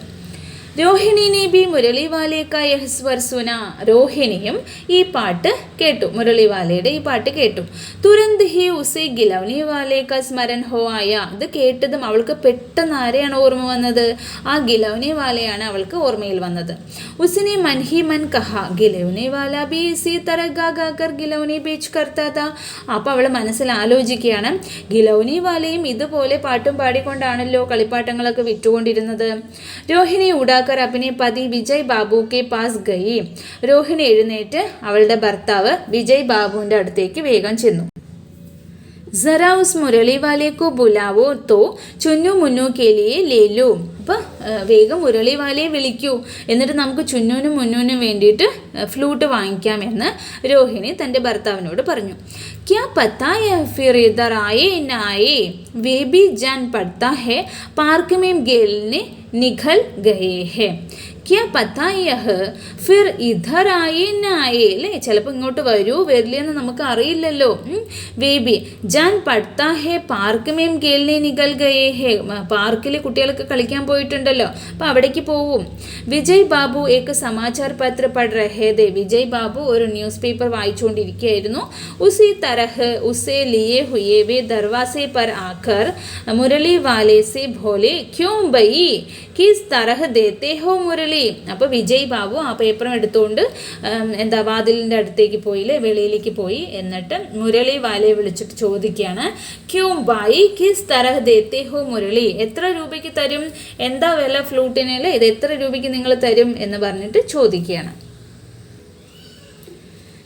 രോഹിണി ने भी മുരളിവാലെ का यह स्वर सुना. രോഹിണിയും ഈ പാട്ട് കേട്ടു, മുരളിവാലയുടെ ഈ പാട്ട് കേട്ടു. തുരന്ത് ഹി ഉസേ ഗിലൗനി വാലെ കാ സ്മരൻ ഹോ ആയ. ഇത് കേട്ടതും അവൾക്ക് പെട്ടെന്ന് ആരെയാണ് ഓർമ്മ വന്നത്? ആ ഗിലൗനി വാലയാണ് അവൾക്ക് ഓർമ്മയിൽ വന്നത്. ഉസ്നെ മൻ he Mann കഹാ ഗിലൗനി Vala B EC തരഹ ഗാ ഗാകർ ഗിലൗനി ബേച്ച് കർത്താ താ. അപ്പോൾ അവൾ മനസ്സിൽ ആലോചിക്കുകയാണ്, ഗിലൗനി വാലയും ഇതുപോലെ പാട്ടും പാടിക്കൊണ്ടാണല്ലോ കളിപ്പാട്ടങ്ങളൊക്കെ വിറ്റുകൊണ്ടിരുന്നത്. രോഹിണി ഉടാ अपने पति വിജയ് ബാബു के पास गई. രോഹിണി എഴുന്നേറ്റ് അവളുടെ ഭർത്താവ് വിജയ് ബാബുവിൻ്റെ അടുത്തേക്ക് വേഗം ചെന്നു. जरा उस मुरली वाले को बुलावो तो ചുന്നു മുന്നു के लिए ले लो. അപ്പോൾ വേഗം മുരളിവാലയെ വിളിക്കൂ, എന്നിട്ട് നമുക്ക് ചുന്നുനും മുന്നുനും വേണ്ടിയിട്ട് ഫ്ലൂട്ട് വാങ്ങിക്കാമെന്ന് രോഹിണി തൻ്റെ ഭർത്താവിനോട് പറഞ്ഞു. क्या पता है फिर इधर आए न आए वे भी जान पड़ता है पार्क में गेलने निकल गए हैं. क्या पता यह फिर इधर आए न आए അല്ലേ, ചിലപ്പോൾ ഇങ്ങോട്ട് വരൂ വരില്ലെന്ന് നമുക്ക് അറിയില്ലല്ലോ. വേബി ജാൻ പഠിത്താ ഹേ പാർക്ക് മേം കേൾനെ നികൽ ഗയേ ഹേ. പാർക്കിൽ കുട്ടികളൊക്കെ കളിക്കാൻ പോയിട്ടുണ്ടല്ലോ, അപ്പോൾ അവിടേക്ക് പോവും. വിജയ് ബാബു ഏക്ക് സമാചാർ പത്ര പഠ് രഹേ ദേ. വിജയ് ബാബു ഒരു ന്യൂസ് പേപ്പർ വായിച്ചുകൊണ്ടിരിക്കുകയായിരുന്നു. ഉസി തരഹ് ഉസേ ലിയേ ഹുയേ വേ ദർവാസെ പർ ആക്കർ മുരളി വാലെ സെ ഭോലെ ക്യോं ഭയി കിസ് തരഹ് ദേത്തെ ഹോ മുരളി. അപ്പോൾ വിജയ് ബാബു ആ പേപ്പറും എടുത്തുകൊണ്ട് എന്താ വാതിലിൻ്റെ അടുത്തേക്ക് പോയില്ലേ, വെളിയിലേക്ക് പോയി. എന്നിട്ട് മുരളി വാലയെ വിളിച്ചിട്ട് ചോദിക്കുകയാണ്, ക്യോं ഭായി കിസ് തരഹ് ദേത്തെ ഹോ മുരളി. എത്ര രൂപയ്ക്ക് തരും, എന്താ വില ഫ്ലൂട്ടിനല്ലേ, ഇത് എത്ര രൂപയ്ക്ക് നിങ്ങൾ തരും എന്ന് പറഞ്ഞിട്ട് ചോദിക്കുകയാണ്.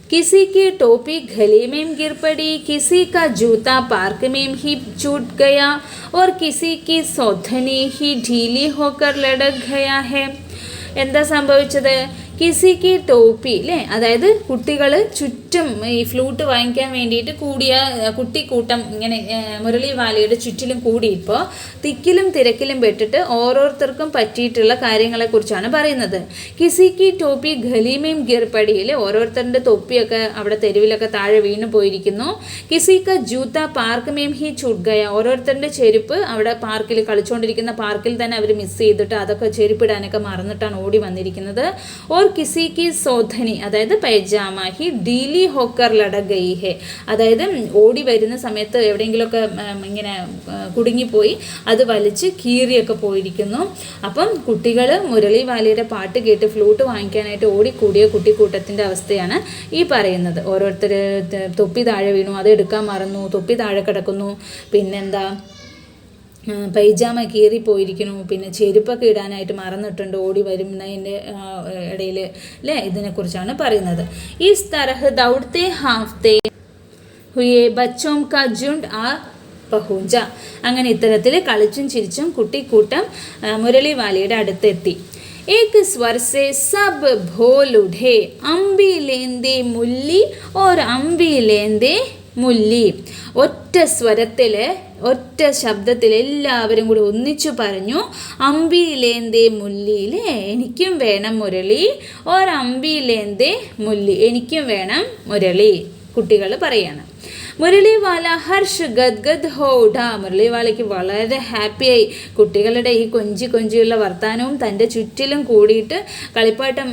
किसी की टोपी गले में गिर पड़ी, किसी का जूता पार्क में ही छूट गया और किसी की सौधनी ही ढीली होकर लटक गया है. എന്താ സംഭവിച്ചത്? കിസിക്ക് ടോപ്പി അല്ലേ, അതായത് കുട്ടികൾ ചുറ്റും ഈ ഫ്ലൂട്ട് വാങ്ങിക്കാൻ വേണ്ടിയിട്ട് കൂടിയ കുട്ടിക്കൂട്ടം ഇങ്ങനെ മുരളിവാലയുടെ ചുറ്റിലും കൂടിയപ്പോൾ തിക്കിലും തിരക്കിലും പെട്ടിട്ട് ഓരോരുത്തർക്കും പറ്റിയിട്ടുള്ള കാര്യങ്ങളെക്കുറിച്ചാണ് പറയുന്നത്. കിസിക്ക് ടോപ്പി ഗലീമയും ഗിർപടിയിൽ ഓരോരുത്തരുടെ തൊപ്പിയൊക്കെ അവിടെ തെരുവിലൊക്കെ താഴെ വീണു പോയിരിക്കുന്നു. കിസിക്ക ജൂത്ത പാർക്ക് മേം ഹി ചുട്ഗയ. ഓരോരുത്തരുടെ ചെരുപ്പ് അവിടെ പാർക്കിൽ കളിച്ചുകൊണ്ടിരിക്കുന്ന പാർക്കിൽ തന്നെ അവർ മിസ് ചെയ്തിട്ട് അതൊക്കെ ചെരുപ്പിടാനൊക്കെ മറന്നിട്ടാണ് ഓടി വന്നിരിക്കുന്നത്. ഓർ കിസിക്ക് സോധനി അതായത് പൈജാമ ഹി ഡീലി ഹോക്കർ ലടഗയി ഹെ. അതായത് ഓടി വരുന്ന സമയത്ത് എവിടെയെങ്കിലുമൊക്കെ ഇങ്ങനെ കുടുങ്ങിപ്പോയി അത് വലിച്ച് കീറിയൊക്കെ പോയിരിക്കുന്നു. അപ്പം കുട്ടികൾ മുരളിവാലയുടെ പാട്ട് കേട്ട് ഫ്ലൂട്ട് വാങ്ങിക്കാനായിട്ട് ഓടിക്കൂടിയ കുട്ടിക്കൂട്ടത്തിൻ്റെ അവസ്ഥയാണ് ഈ പറയുന്നത്. ഓരോരുത്തർ തൊപ്പി താഴെ വീണു, അത് എടുക്കാൻ മറന്നു, തൊപ്പി താഴെ കിടക്കുന്നു, പിന്നെന്താ പൈജാമ കീറിപ്പോയിരിക്കുന്നു, പിന്നെ ചെരുപ്പൊക്കെ ഇടാനായിട്ട് മറന്നിട്ടുണ്ട് ഓടി വരുന്നതിൻ്റെ ഇടയിൽ അല്ലേ. ഇതിനെക്കുറിച്ചാണ് പറയുന്നത്. ഇസ് തരഹ് ദൗഡ്തേ ഹാഫ്തേ ഹുയേ ബച്ചോം കാ ജുണ്ട് ആ പഹൂഞ്ച. അങ്ങനെ ഇത്തരത്തിൽ കളിച്ചും ചിരിച്ചും കുട്ടിക്കൂട്ടം മുരളിവാലയുടെ അടുത്തെത്തി. एक स्वर से सब भोल उठे, अम्बी लेंदे मुल्ली और अम्बी लेंदे മുല്ലി. ഒറ്റ സ്വരത്തിൽ ഒറ്റ ശബ്ദത്തിൽ എല്ലാവരും കൂടി ഒന്നിച്ചു പറഞ്ഞു, അമ്പിയിലേന്തേ മുല്ലിയിലെ എനിക്കും വേണം മുരളി, ഓർ അമ്പിയിലേന്തേ മുല്ലി എനിക്കും വേണം മുരളി. കുട്ടികൾ പറയാണ്. മുരളിവാല ഹർഷ് ഗദ്ഗദ് ഹോ ഉഠ. മുരളിവാലയ്ക്ക് വളരെ ഹാപ്പിയായി. കുട്ടികളുടെ ഈ കൊഞ്ചിയുള്ള വർത്തമാനവും തൻ്റെ ചുറ്റിലും കൂടിയിട്ട് കളിപ്പാട്ടം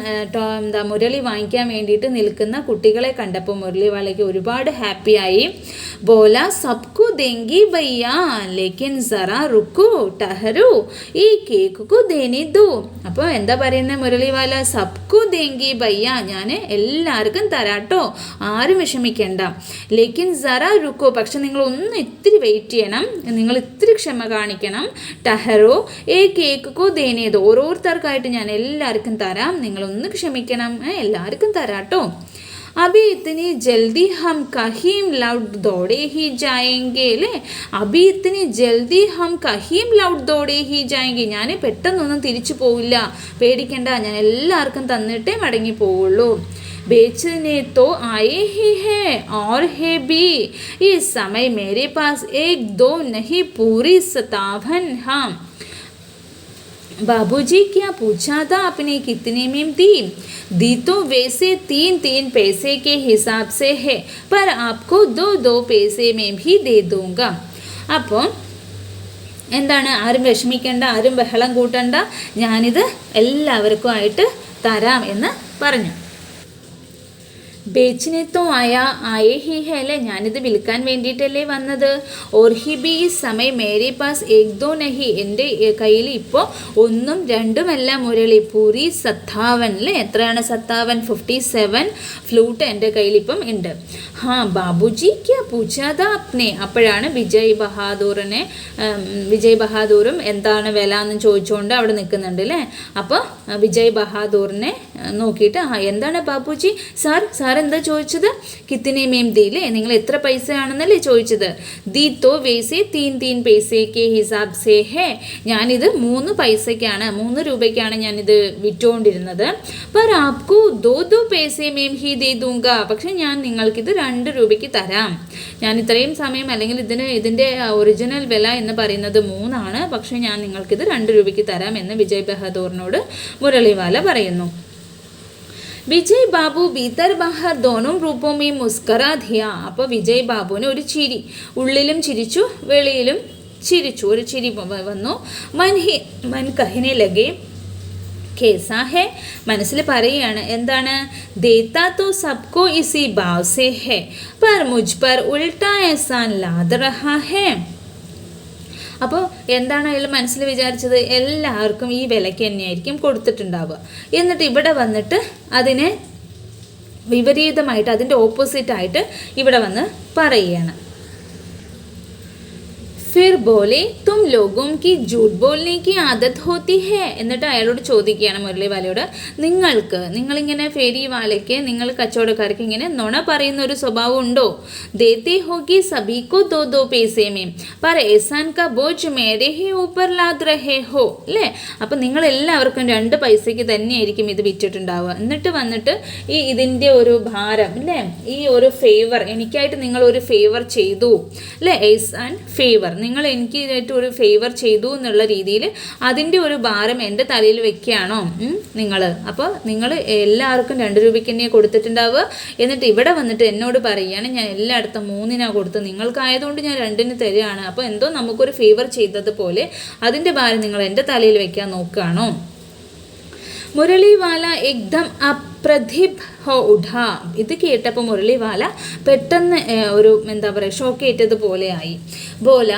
മുരളി വാങ്ങിക്കാൻ വേണ്ടിയിട്ട് നിൽക്കുന്ന കുട്ടികളെ കണ്ടപ്പോൾ മുരളിവാലയ്ക്ക് ഒരുപാട് ഹാപ്പിയായി. ബോല സബ്കു ദേങ്കി ഭയ്യ ലേക്കിൻ സറാ റുക്കു ടഹരു ഈ കേക്കു ദേനി ദു. അപ്പോൾ എന്താ പറയുന്നത് മുരളിവാല? സബ്കു ദേങ്കി ഭയ്യ, ഞാൻ എല്ലാവർക്കും തരാട്ടോ, ആരും വിഷമിക്കേണ്ട. ലേക്കിൻ സറാ റുക്കു, പക്ഷെ നിങ്ങൾ ഒന്ന് ഇത്തിരി വെയിറ്റ് ചെയ്യണം, നിങ്ങൾ ഇത്തിരി ക്ഷമ കാണിക്കണം. ടഹറോ ഏ കേക്കു ദേനേത്, ഓരോരുത്തർക്കായിട്ട് ഞാൻ എല്ലാവർക്കും തരാം, നിങ്ങളൊന്ന് ക്ഷമിക്കണം, എല്ലാവർക്കും തരാട്ടോ. അഭി ഇത്തനി ജൽദി ഹം കഹീം ലൗട്ട് ദോടെ ഹി ജായെങ്കെ അല്ലേ? അഭി ഇത്തനി ജൽദി ഹം കഹീം ലൗട്ട് ദോടെ ഹി ജായെങ്കെ. ഞാൻ പെട്ടെന്നൊന്നും തിരിച്ചു പോവില്ല, പേടിക്കണ്ട, ഞാൻ എല്ലാവർക്കും തന്നിട്ടേ മടങ്ങി പോവുള്ളൂ. बेचने तो आए ही हैं और है भी, इस समय मेरे पास एक दो नहीं पूरी 57 हाँ. बाबूजी क्या पूछा था आपने, कितने में दी तो वैसे 3 पैसे के हिसाब से है, पर आपको 2 पैसे में भी दे दूंगा. അപ്പോൾ എന്താണ്, ആരും വിഷമിക്കേണ്ട, ആരും ബഹളം കൂട്ടണ്ട, ഞാനിത് എല്ലാവർക്കും ആയിട്ട് തരാം എന്ന് പറഞ്ഞു. ബേച്ചിനെ തോ ആയേ ഹി ഹേ അല്ലേ, ഞാനിത് വിൽക്കാൻ വേണ്ടിയിട്ടല്ലേ വന്നത്. ഓർ ഹി ബി ഈ സമയം മേരെ പാസ് ഏക് ദോ നഹി, എൻ്റെ കയ്യിൽ ഇപ്പോൾ 1ഉം 2ഉമല്ല മുരളി, പൂരി 57 അല്ലേ? എത്രയാണ് 57? ഫ്ലൂട്ട് എൻ്റെ കയ്യിൽ ഇപ്പം ഉണ്ട്. ഹാ ബാബുജി ക്യാ പൂച്ചാതാ അപ്നെ. അപ്പോഴാണ് വിജയ് ബഹാദൂറും എന്താണ് വില എന്ന് ചോദിച്ചുകൊണ്ട് അവിടെ നിൽക്കുന്നുണ്ട് അല്ലേ. അപ്പോൾ വിജയ് ബഹാദൂറിനെ നോക്കിയിട്ട് എന്താണ് ബാബുജി, സാർ എന്താ ചോദിച്ചത്? കിത്തിനെ മേം ദീല്ലേ, നിങ്ങൾ എത്ര പൈസയാണെന്നല്ലേ ചോദിച്ചത്. ദീ തോ വേസേ 3 പൈസയ്ക്ക് ഹിസാബ് സേ ഹേ, ഞാനിത് 3 പൈസയ്ക്കാണ്, 3 രൂപയ്ക്കാണ് ഞാനിത് വിറ്റുകൊണ്ടിരുന്നത്. പർ ആപ്കു 2 പൈസേ മേം ഹി ദേ ദൂങ്ക, പക്ഷെ ഞാൻ നിങ്ങൾക്കിത് 2 രൂപയ്ക്ക് തരാം. ഞാൻ ഇത്രയും സമയം, അല്ലെങ്കിൽ ഇതിൻ്റെ ഒറിജിനൽ വില എന്ന് പറയുന്നത് 3 ആണ്, പക്ഷെ ഞാൻ നിങ്ങൾക്കിത് 2 രൂപയ്ക്ക് തരാം എന്ന് വിജയ് ബഹാദൂറിനോട് മുരളിവാല പറയുന്നു. വിജയ് ബാബു ഭീതർ ബഹർ ദോനും രൂപമേ മുസ്കറാ ധിയ. അപ്പോൾ വിജയ് ബാബുവിന് ഒരു ചിരി, ഉള്ളിലും ചിരിച്ചു വെളിയിലും ചിരിച്ചു, ഒരു ചിരി വന്നു. മൻ കഹിനെ ലഗേ കേസാ ഹേ, മനസ്സിൽ പറയുകയാണ് എന്താണ്, ദേത്താ തോ സബ്കോ ഇസി ഭാവ് സേ ഹേ പർ മുജ് പർ ഉൽട്ടാ എഹ്സാൻ ലാദ് റഹാ ഹേ. അപ്പോൾ എന്താണ് അയാൾ മനസ്സിൽ വിചാരിച്ചത്, എല്ലാവർക്കും ഈ വിലയ്ക്ക് തന്നെയായിരിക്കും കൊടുത്തിട്ടുണ്ടാവുക, എന്നിട്ട് ഇവിടെ വന്നിട്ട് അതിനെ വിപരീതമായിട്ട്, അതിൻ്റെ ഓപ്പോസിറ്റായിട്ട് ഇവിടെ വന്ന് പറയുകയാണ്. फिर बोले तुम लोगों की झूठ बोलने की आदत होती है. എന്നിട്ട് അയാളോട് ചോദിക്കുകയാണ് മുരളിവാലയോട്, നിങ്ങളിങ്ങനെ ഫേരി വാലയ്ക്ക്, നിങ്ങൾ കച്ചവടക്കാർക്ക് ഇങ്ങനെ നുണ പറയുന്ന ഒരു സ്വഭാവം ഉണ്ടോ? ദേത്തെ ഹോഗി സബീകോ 2 പൈസേ മേം പർ എഹ്സാൻ കാ ബോझ് മേരെ ഹി ഊപ്പർ ലാദ് രഹേ ഹോ അല്ലേ. അപ്പം നിങ്ങൾ എല്ലാവർക്കും 2 പൈസയ്ക്ക് തന്നെയായിരിക്കും ഇത് വിറ്റിട്ടുണ്ടാവുക. എന്നിട്ട് വന്നിട്ട് ഇതിൻ്റെ ഒരു ഭാരം അല്ലേ, ഈ ഒരു ഫേവർ, എനിക്കായിട്ട് നിങ്ങൾ ഒരു ഫേവർ ചെയ്തു അല്ലേ, എഹ്സാൻ ഫേവർ, നിങ്ങൾ എനിക്ക് ഒരു ഫേവർ ചെയ്തു എന്നുള്ള രീതിയിൽ അതിൻ്റെ ഒരു ഭാരം എൻ്റെ തലയിൽ വെക്കുകയാണോ നിങ്ങൾ? അപ്പോൾ നിങ്ങൾ എല്ലാവർക്കും 2 രൂപയ്ക്ക് തന്നെ കൊടുത്തിട്ടുണ്ടാവുക, എന്നിട്ട് ഇവിടെ വന്നിട്ട് എന്നോട് പറയുകയാണ് ഞാൻ എല്ലായിടത്തും 3 കൊടുത്ത്, നിങ്ങൾക്കായതുകൊണ്ട് ഞാൻ 2 തരികയാണ്, അപ്പോൾ എന്തോ നമുക്കൊരു ഫേവർ ചെയ്തതുപോലെ അതിൻ്റെ ഭാരം നിങ്ങൾ എൻ്റെ തലയിൽ വെക്കാൻ നോക്കുകയാണോ? മുരളിവാല എക്ദം അപ്രതിഭ് ഹോ ഉഠ. ഇത് കേട്ടപ്പോൾ മുരളിവാല പെട്ടെന്ന് ഒരു എന്താ പറയുക, ഷോക്കേറ്റതുപോലെ ആയി. ബോല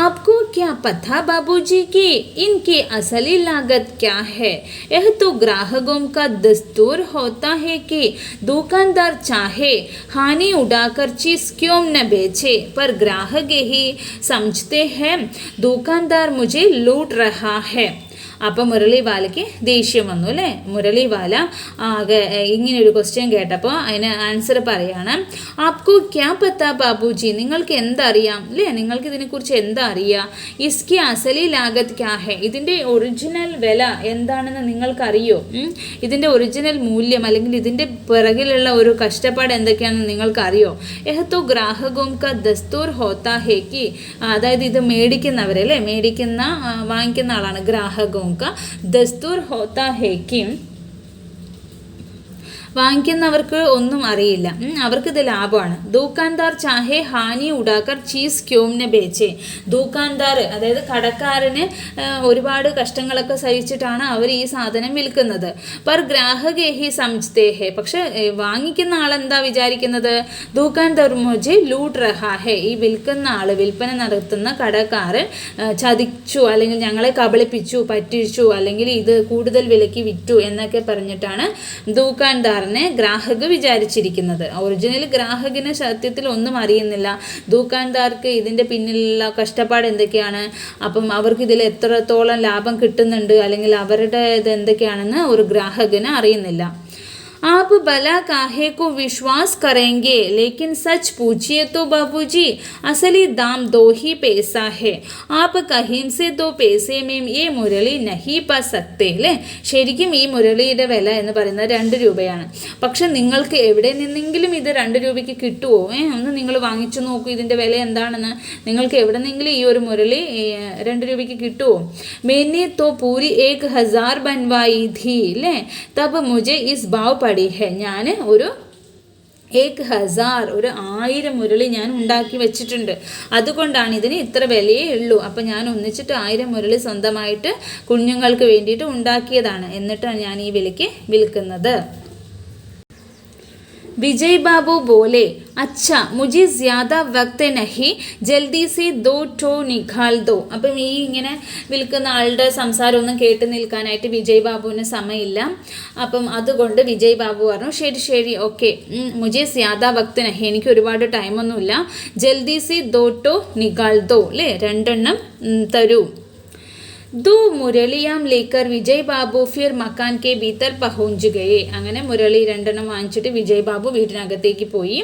ആപ്കോ ക്യാ പത്താ ബാബൂജി കി ഇൻകി അസലി ലാഗത് ക്യാ ഹേ? യഹ് തോ ഗ്രാഹകോं का दस्तूर होता है कि दुकानदार चाहे हानि उड़ाकर चीज क्यों न बेचे, पर ग्राहक यही समझते हैं दुकानदार मुझे लूट रहा है. അപ്പം മുരളിവാലയ്ക്ക് ദേഷ്യം വന്നു അല്ലേ. മുരളിവാല ആകെ ഇങ്ങനെയൊരു ക്വസ്റ്റ്യൻ കേട്ടപ്പോൾ അതിന് ആൻസർ പറയാണ്, ആപ്കോ ക്യാ പത്താ ബാബൂജി, നിങ്ങൾക്ക് എന്തറിയാം അല്ലേ, നിങ്ങൾക്ക് ഇതിനെക്കുറിച്ച് എന്താ അറിയാം? ഇസ്കി അസലി ലാഗത് ക്യാ ഹെ, ഇതിൻ്റെ ഒറിജിനൽ വില എന്താണെന്ന് നിങ്ങൾക്കറിയോ? ഇതിൻ്റെ ഒറിജിനൽ മൂല്യം അല്ലെങ്കിൽ ഇതിൻ്റെ പിറകിലുള്ള ഒരു കഷ്ടപ്പാട് എന്തൊക്കെയാണെന്ന് നിങ്ങൾക്കറിയോ? എഹത്തോ ഗ്രാഹകോं का दस्तूर होता है कि, അതായത് ഇത് മേടിക്കുന്നവരല്ലേ, വാങ്ങിക്കുന്ന ആളാണ് ഗ്രാഹകോं का दस्तूर होता है कि വാങ്ങിക്കുന്നവർക്ക് ഒന്നും അറിയില്ല, അവർക്കിത് ലാഭമാണ്. ദുക്കാൻദാർ ചാഹെ ഹാനി ഉടാക്കർ ചീസ് ക്യോംനെ ബേച്ചേ. ദുക്കാൻദാർ അതായത് കടക്കാരന് ഒരുപാട് കഷ്ടങ്ങളൊക്കെ സഹിച്ചിട്ടാണ് അവർ ഈ സാധനം വിൽക്കുന്നത്. പർ ഗ്രാഹകേ ഹി സംജ്തേ ഹെ. പക്ഷെ വാങ്ങിക്കുന്ന ആളെന്താ വിചാരിക്കുന്നത്? ദുക്കാൻദാർ മുझे ലൂട്ട് റഹാ ഹെ. ഈ വിൽക്കുന്ന ആള്, വിൽപ്പന നടത്തുന്ന കടക്കാരൻ ചതിച്ചു, അല്ലെങ്കിൽ ഞങ്ങളെ കബളിപ്പിച്ചു, പറ്റിച്ചു, അല്ലെങ്കിൽ ഇത് കൂടുതൽ വിലയ്ക്ക് വിറ്റു എന്നൊക്കെ പറഞ്ഞിട്ടാണ് ദുക്കാൻദാറിനെ ഗ്രാഹക് വിചാരിച്ചിരിക്കുന്നത്. ഒറിജിനൽ ഗ്രാഹകിന് സത്യത്തിൽ ഒന്നും അറിയുന്നില്ല. ദുക്കാൻദാർക്ക് ഇതിൻ്റെ പിന്നിലുള്ള കഷ്ടപ്പാട് എന്തൊക്കെയാണ്, അപ്പം അവർക്ക് ഇതിൽ എത്രത്തോളം ലാഭം കിട്ടുന്നുണ്ട്, അല്ലെങ്കിൽ അവരുടെ ഇത് എന്തൊക്കെയാണെന്ന് ഒരു ഗ്രാഹകന് അറിയുന്നില്ല. आप भला काहे को विश्वास करेंगे, लेकिन सच पूछिए तो बाबूजी असली दाम 2 ही पैसा है. आप कहीं से 2 पैसे में ये മുരളി नहीं पा सकते അല്ലേ? ശരിക്കും ഈ മുരളിയുടെ വില എന്ന് പറയുന്നത് 2 രൂപയാണ്. പക്ഷെ നിങ്ങൾക്ക് എവിടെ നിന്നെങ്കിലും ഇത് 2 രൂപയ്ക്ക് കിട്ടുമോ? ഒന്ന് നിങ്ങൾ വാങ്ങിച്ചു നോക്കൂ ഇതിൻ്റെ വില എന്താണെന്ന്. നിങ്ങൾക്ക് എവിടെ നിന്നെങ്കിലും ഈ ഒരു മുരളി 2 രൂപയ്ക്ക് കിട്ടുമോ? मैंने तो पूरी 1000 बनवाई थी അല്ലേ, तब मुझे इस भाव पड़ी है. ഞാൻ ഒരു 1000 ഒരു 1000 മുരളി ഞാൻ ഉണ്ടാക്കി വെച്ചിട്ടുണ്ട്, അതുകൊണ്ടാണ് ഇതിന് ഇത്ര വിലയേ ഉള്ളൂ. അപ്പം ഞാൻ ഒന്നിച്ചിട്ട് 1000 മുരളി സ്വന്തമായിട്ട് കുഞ്ഞുങ്ങൾക്ക് വേണ്ടിയിട്ട് ഉണ്ടാക്കിയതാണ്, എന്നിട്ടാണ് ഞാൻ ഈ വിലയ്ക്ക് വിൽക്കുന്നത്. विजय बाबू बोले, अच्छा मुझे ज़्यादा वक्त नहीं, जल्दी से 2 ठो निकाल दो. അപ്പം ഈ ഇങ്ങനെ വിൽക്കുന്ന ആളുടെ സംസാരമൊന്നും കേട്ട് നിൽക്കാനായിട്ട് വിജയ് ബാബുവിന് സമയമില്ല. അപ്പം അതുകൊണ്ട് വിജയ് ബാബു പറഞ്ഞു, ശരി ശരി ഓക്കെ, മുझे ज़्यादा वक्त नहीं, എനിക്ക് ഒരുപാട് ടൈമൊന്നുമില്ല, ജൽദി സി 2 ठो निकाल दो അല്ലേ, 2 എണ്ണം തരൂ. 2 മുരളിയാം ലേക്കർ വിജയ് ബാബു ഫിർ മക്കാൻ കെ ഭീത്തർ പഹുഞ്ച് ഗയേ. അങ്ങനെ മുരളി 2 എണ്ണം വാങ്ങിച്ചിട്ട് വിജയ് ബാബു വീട്ടിനകത്തേക്ക് പോയി.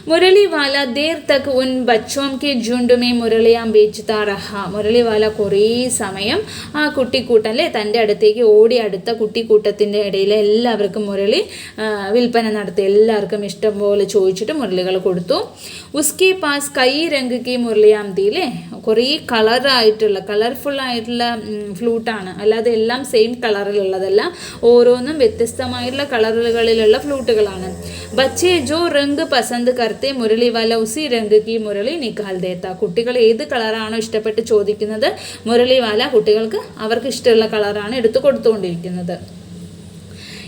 മുരളി വാല ദേർ തക് ഉൻ ബച്ചോം കെ ജുണ്ട് മേ മുരളിയാം ബേച്ച്താ റഹാ. മുരളി വാല കുറേ സമയം ആ കുട്ടിക്കൂട്ടം അല്ലേ, തൻ്റെ അടുത്തേക്ക് ഓടി അടുത്ത കുട്ടിക്കൂട്ടത്തിൻ്റെ ഇടയിൽ എല്ലാവർക്കും മുരളി വിൽപ്പന നടത്തി. എല്ലാവർക്കും ഇഷ്ടം പോലെ ചോദിച്ചിട്ട് മുരളികൾ കൊടുത്തു. ഉസ്കെ പാസ് കൈ രംഗ് കി മുരളിയാം തീ അല്ലേ, കുറേ കളർഫുള്ളായിട്ടുള്ള ഫ്ലൂട്ടാണ്, അല്ലാതെ എല്ലാം സെയിം കളറിലുള്ളതല്ല, ഓരോന്നും വ്യത്യസ്തമായിട്ടുള്ള കളറുകളിലുള്ള ഫ്ലൂട്ടുകളാണ്. ബച്ചേ ജോ രംഗ് പസന്ത് കർത്തെ മുരളി വാല ഉസി രംഗ് കി മുരളി നിക്കാൽ ദേത്ത. കുട്ടികൾ ഏത് കളറാണോ ഇഷ്ടപ്പെട്ട് ചോദിക്കുന്നത്, മുരളി വാല കുട്ടികൾക്ക് അവർക്ക് ഇഷ്ടമുള്ള കളറാണ് എടുത്തു കൊടുത്തുകൊണ്ടിരിക്കുന്നത്.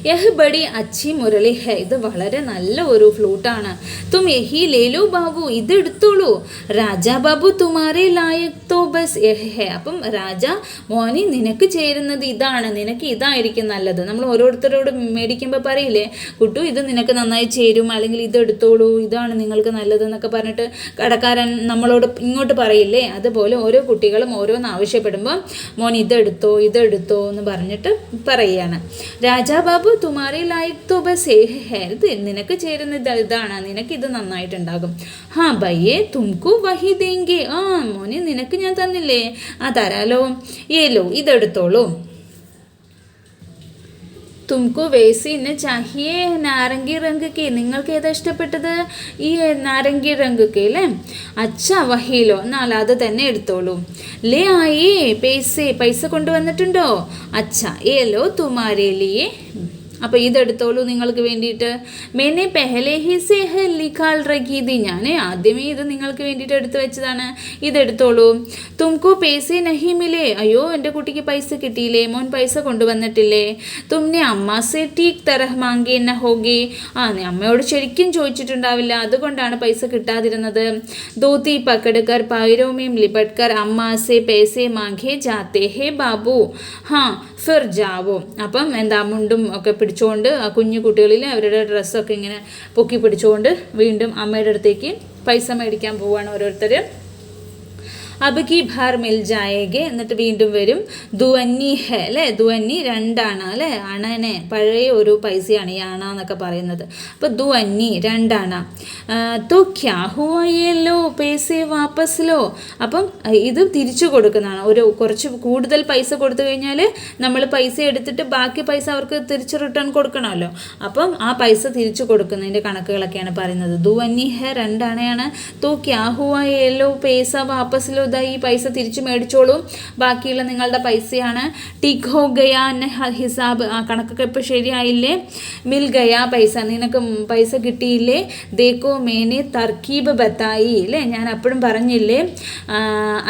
യഹ് ബഡി അച്ചി മുരളി ഹെ. ഇത് വളരെ നല്ല ഒരു ഫ്ലൂട്ടാണ്. തും യഹി ലേലോ ബാബു, ഇത് എടുത്തോളൂ. രാജാ ബാബു തുമാരെ ലായക് തോ ബസ് യഹ് ഹെ. അപ്പം രാജ മോനി നിനക്ക് ചേരുന്നത് ഇതാണ്, നിനക്ക് ഇതായിരിക്കും നല്ലത്. നമ്മൾ ഓരോരുത്തരോട് മേടിക്കുമ്പോൾ പറയില്ലേ, കുട്ടു ഇത് നിനക്ക് നന്നായി ചേരും, അല്ലെങ്കിൽ ഇത് എടുത്തോളൂ, ഇതാണ് നിങ്ങൾക്ക് നല്ലത് എന്നൊക്കെ പറഞ്ഞിട്ട് കടക്കാരൻ നമ്മളോട് ഇങ്ങോട്ട് പറയില്ലേ, അതുപോലെ ഓരോ കുട്ടികളും ഓരോന്ന് ആവശ്യപ്പെടുമ്പോൾ മോൻ ഇതെടുത്തോ ഇതെടുത്തോ എന്ന് പറഞ്ഞിട്ട് പറയുകയാണ്. രാജാ ബാബു തുമാരെ ലായക് തോ ബസ് ഹേ. ഇത് നിനക്ക് ചേരുന്നത് ഇതാണ്, നിനക്ക് ഇത് നന്നായിട്ടുണ്ടാകും. ഹാ ഭയ്യേ തുംകു വഹി ദേങ്കെ. ആ മോനെ നിനക്ക് ഞാൻ തന്നില്ലേ, ആ തരാലോ. ഏലോ ഇതെടുത്തോളൂ. തുംകു വേസിന് ചാഹിയേ നാരംഗി റംഗ് കെ. നിങ്ങൾക്ക് ഏതാ ഇഷ്ടപ്പെട്ടത്? ഈ നാരംഗി റംഗ് കെ അല്ലേ. അച്ഛാ വഹീലോ, എന്നാൽ അത് തന്നെ എടുത്തോളൂ. ലേ ആയേ പൈസ കൊണ്ടുവന്നിട്ടുണ്ടോ? അച്ഛാ ഏലോ തുമാരേ ലിയേ. അപ്പോൾ ഇതെടുത്തോളൂ നിങ്ങൾക്ക് വേണ്ടിയിട്ട്. മേനെ പെഹലെ ഹി സേ ലിഖാൽ റഖീദി. ഞാൻ ആദ്യമേ ഇത് നിങ്ങൾക്ക് വേണ്ടിയിട്ട് എടുത്തു വെച്ചതാണ്, ഇതെടുത്തോളൂ. തുംകു പേസെ നഹി മിലേ. അയ്യോ എൻ്റെ കുട്ടിക്ക് പൈസ കിട്ടിയില്ലേ, മോൻ പൈസ കൊണ്ടുവന്നിട്ടില്ലേ. തുമ്നെ അമ്മാസെ ടീക് തരഹ് മാങ്കേ ന ഹോഗേ. ആ നീ അമ്മയോട് ശരിക്കും ചോദിച്ചിട്ടുണ്ടാവില്ല, അതുകൊണ്ടാണ് പൈസ കിട്ടാതിരുന്നത്. ധോത്തി പക്കട് കർ പൈരോമേം ലിപട്ട് കർ അമ്മാസെ പേസെ മാങ്കേ ജാത്തേ ഹേ ബാബു. ഹാ ഫിർ ജാവോ. അപ്പം എന്താ മുണ്ടും ഒക്കെ പിടിച്ചുകൊണ്ട് ആ കുഞ്ഞു കുട്ടികളിൽ അവരുടെ ഡ്രസ്സൊക്കെ ഇങ്ങനെ പൊക്കി പിടിച്ചുകൊണ്ട് വീണ്ടും അമ്മയുടെ അടുത്തേക്ക് പൈസ മേടിക്കാൻ പോവുകയാണ് ഓരോരുത്തർ. അബ് കി ഭാർ മിൽ ജായേഗെ. എന്നിട്ട് വീണ്ടും വരും. ദുവന്നി ഹെ അല്ലേ, ദുവന്നി 2 അണ അല്ലേ, അണനെ പഴയ ഒരു പൈസയാണ് ഈ അണ എന്നൊക്കെ പറയുന്നത്. അപ്പോൾ ദുവന്നി 2 അണ. തോ ക്യാ ഹുവല്ലോ പേസെ വാപ്പസിലോ. അപ്പം ഇത് തിരിച്ചു കൊടുക്കുന്നതാണ്. ഒരു കുറച്ച് കൂടുതൽ പൈസ കൊടുത്തു കഴിഞ്ഞാൽ നമ്മൾ പൈസ എടുത്തിട്ട് ബാക്കി പൈസ അവർക്ക് തിരിച്ച് റിട്ടേൺ കൊടുക്കണമല്ലോ. അപ്പം ആ പൈസ തിരിച്ചു കൊടുക്കുന്നതിൻ്റെ കണക്കുകളൊക്കെയാണ് പറയുന്നത്. ദുവന്നി ഹെ 2 അണയാണ്. തോ ക്യാ ഹുവല്ലോ പേസ വാപ്പസിലോ ദാ ഈ പൈസ തിരിച്ചു മേടിച്ചോളൂ, ബാക്കിയുള്ള നിങ്ങളുടെ പൈസയാണ്. ടിക് ഹോ ഗയാ ഹിസാബ്, ആ കണക്കൊക്കെ ഇപ്പോൾ ശരിയായില്ലേ. മിൽ ഗയാ പൈസ, നിനക്ക് പൈസ കിട്ടിയില്ലേ. ദേക്കോ മേനെ തർക്കീബ് ബത്തായി അല്ലേ, ഞാൻ അപ്പോഴും പറഞ്ഞില്ലേ.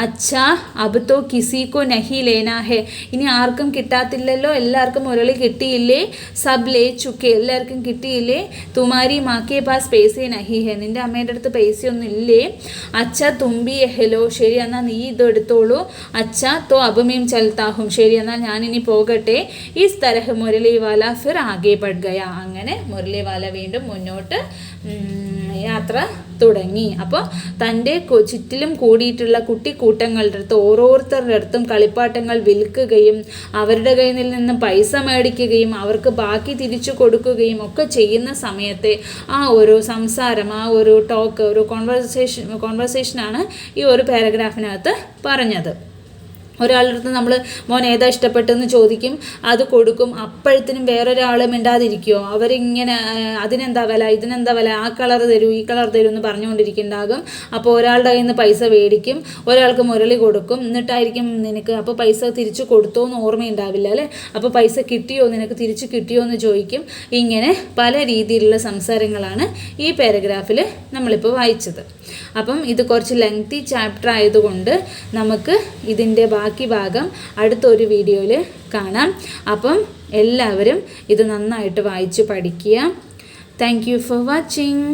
അച്ഛാ അബ് തോ കിസിക്കോ നഹി ലേനാ ഹെ, ഇനി ആർക്കും കിട്ടാത്തില്ലല്ലോ, എല്ലാവർക്കും മുരളി കിട്ടിയില്ലേ. സബ് ലേ ചുക്കെ, എല്ലാവർക്കും കിട്ടിയില്ലേ. തുമാരി മാക്കേ പാസ് പൈസ നഹി ഹെ, നിൻ്റെ അമ്മേൻ്റെ അടുത്ത് പൈസയൊന്നും ഇല്ലേ. അച്ഛാ തുമ്പി ഹെലോ, ശരി എന്നാൽ നീ ഇത് എടുത്തോളൂ. അച്ഛാ തോ അബമീം ചൽത്താഹും, ശരി എന്നാൽ ഞാനിനി പോകട്ടെ. ഇസ് തരഹ് മുരളിവാല ഫിർ ആകെ ബഡ് ഗയ, അങ്ങനെ മുരളിവാല വീണ്ടും മുന്നോട്ട് യാത്ര തുടങ്ങി. അപ്പോൾ തൻ്റെ ചുറ്റിലും കൂടിയിട്ടുള്ള കുട്ടിക്കൂട്ടങ്ങളുടെ അടുത്ത് ഓരോരുത്തരുടെ അടുത്തും കളിപ്പാട്ടങ്ങൾ വിൽക്കുകയും അവരുടെ കയ്യിൽ നിന്നും പൈസ മേടിക്കുകയും അവർക്ക് ബാക്കി തിരിച്ചു കൊടുക്കുകയും ഒക്കെ ചെയ്യുന്ന സമയത്തെ ആ ഒരു സംസാരം, ആ ഒരു ടോക്ക്, ഒരു കോൺവെർസേഷനാണ് ഈ ഒരു പാരഗ്രാഫിനകത്ത് പറഞ്ഞത്. ഒരാളുടെ അടുത്ത് നമ്മൾ മോൻ ഏതാ ഇഷ്ടപ്പെട്ടെന്ന് ചോദിക്കും, അത് കൊടുക്കും. അപ്പോഴത്തേനും വേറൊരാൾ മിണ്ടാതിരിക്കുമോ, അവരിങ്ങനെ അതിനെന്താ വില, ഇതിനെന്താ വില, ആ കളർ തരൂ, ഈ കളർ തരൂ എന്ന് പറഞ്ഞുകൊണ്ടിരിക്കുന്നുണ്ടാകും. അപ്പോൾ ഒരാളുടെ കയ്യിൽ നിന്ന് പൈസ മേടിക്കും, ഒരാൾക്ക് മുരളി കൊടുക്കും, എന്നിട്ടായിരിക്കും നിനക്ക് അപ്പോൾ പൈസ തിരിച്ചു കൊടുത്തോ എന്ന് ഓർമ്മയുണ്ടാവില്ല അല്ലേ. അപ്പോൾ പൈസ കിട്ടിയോ, നിനക്ക് തിരിച്ചു കിട്ടിയോ എന്ന് ചോദിക്കും. ഇങ്ങനെ പല രീതിയിലുള്ള സംസാരങ്ങളാണ് ഈ പാരഗ്രാഫിൽ നമ്മളിപ്പോൾ വായിച്ചത്. അപ്പം ഇത് കുറച്ച് ലെങ്തി ചാപ്റ്റർ ആയതുകൊണ്ട് നമുക്ക് ഇതിൻ്റെ ബാക്കി ഭാഗം അടുത്തൊരു വീഡിയോയിൽ കാണാം. അപ്പം എല്ലാവരും ഇത് നന്നായിട്ട് വായിച്ച് പഠിക്കുക. Thank you for watching.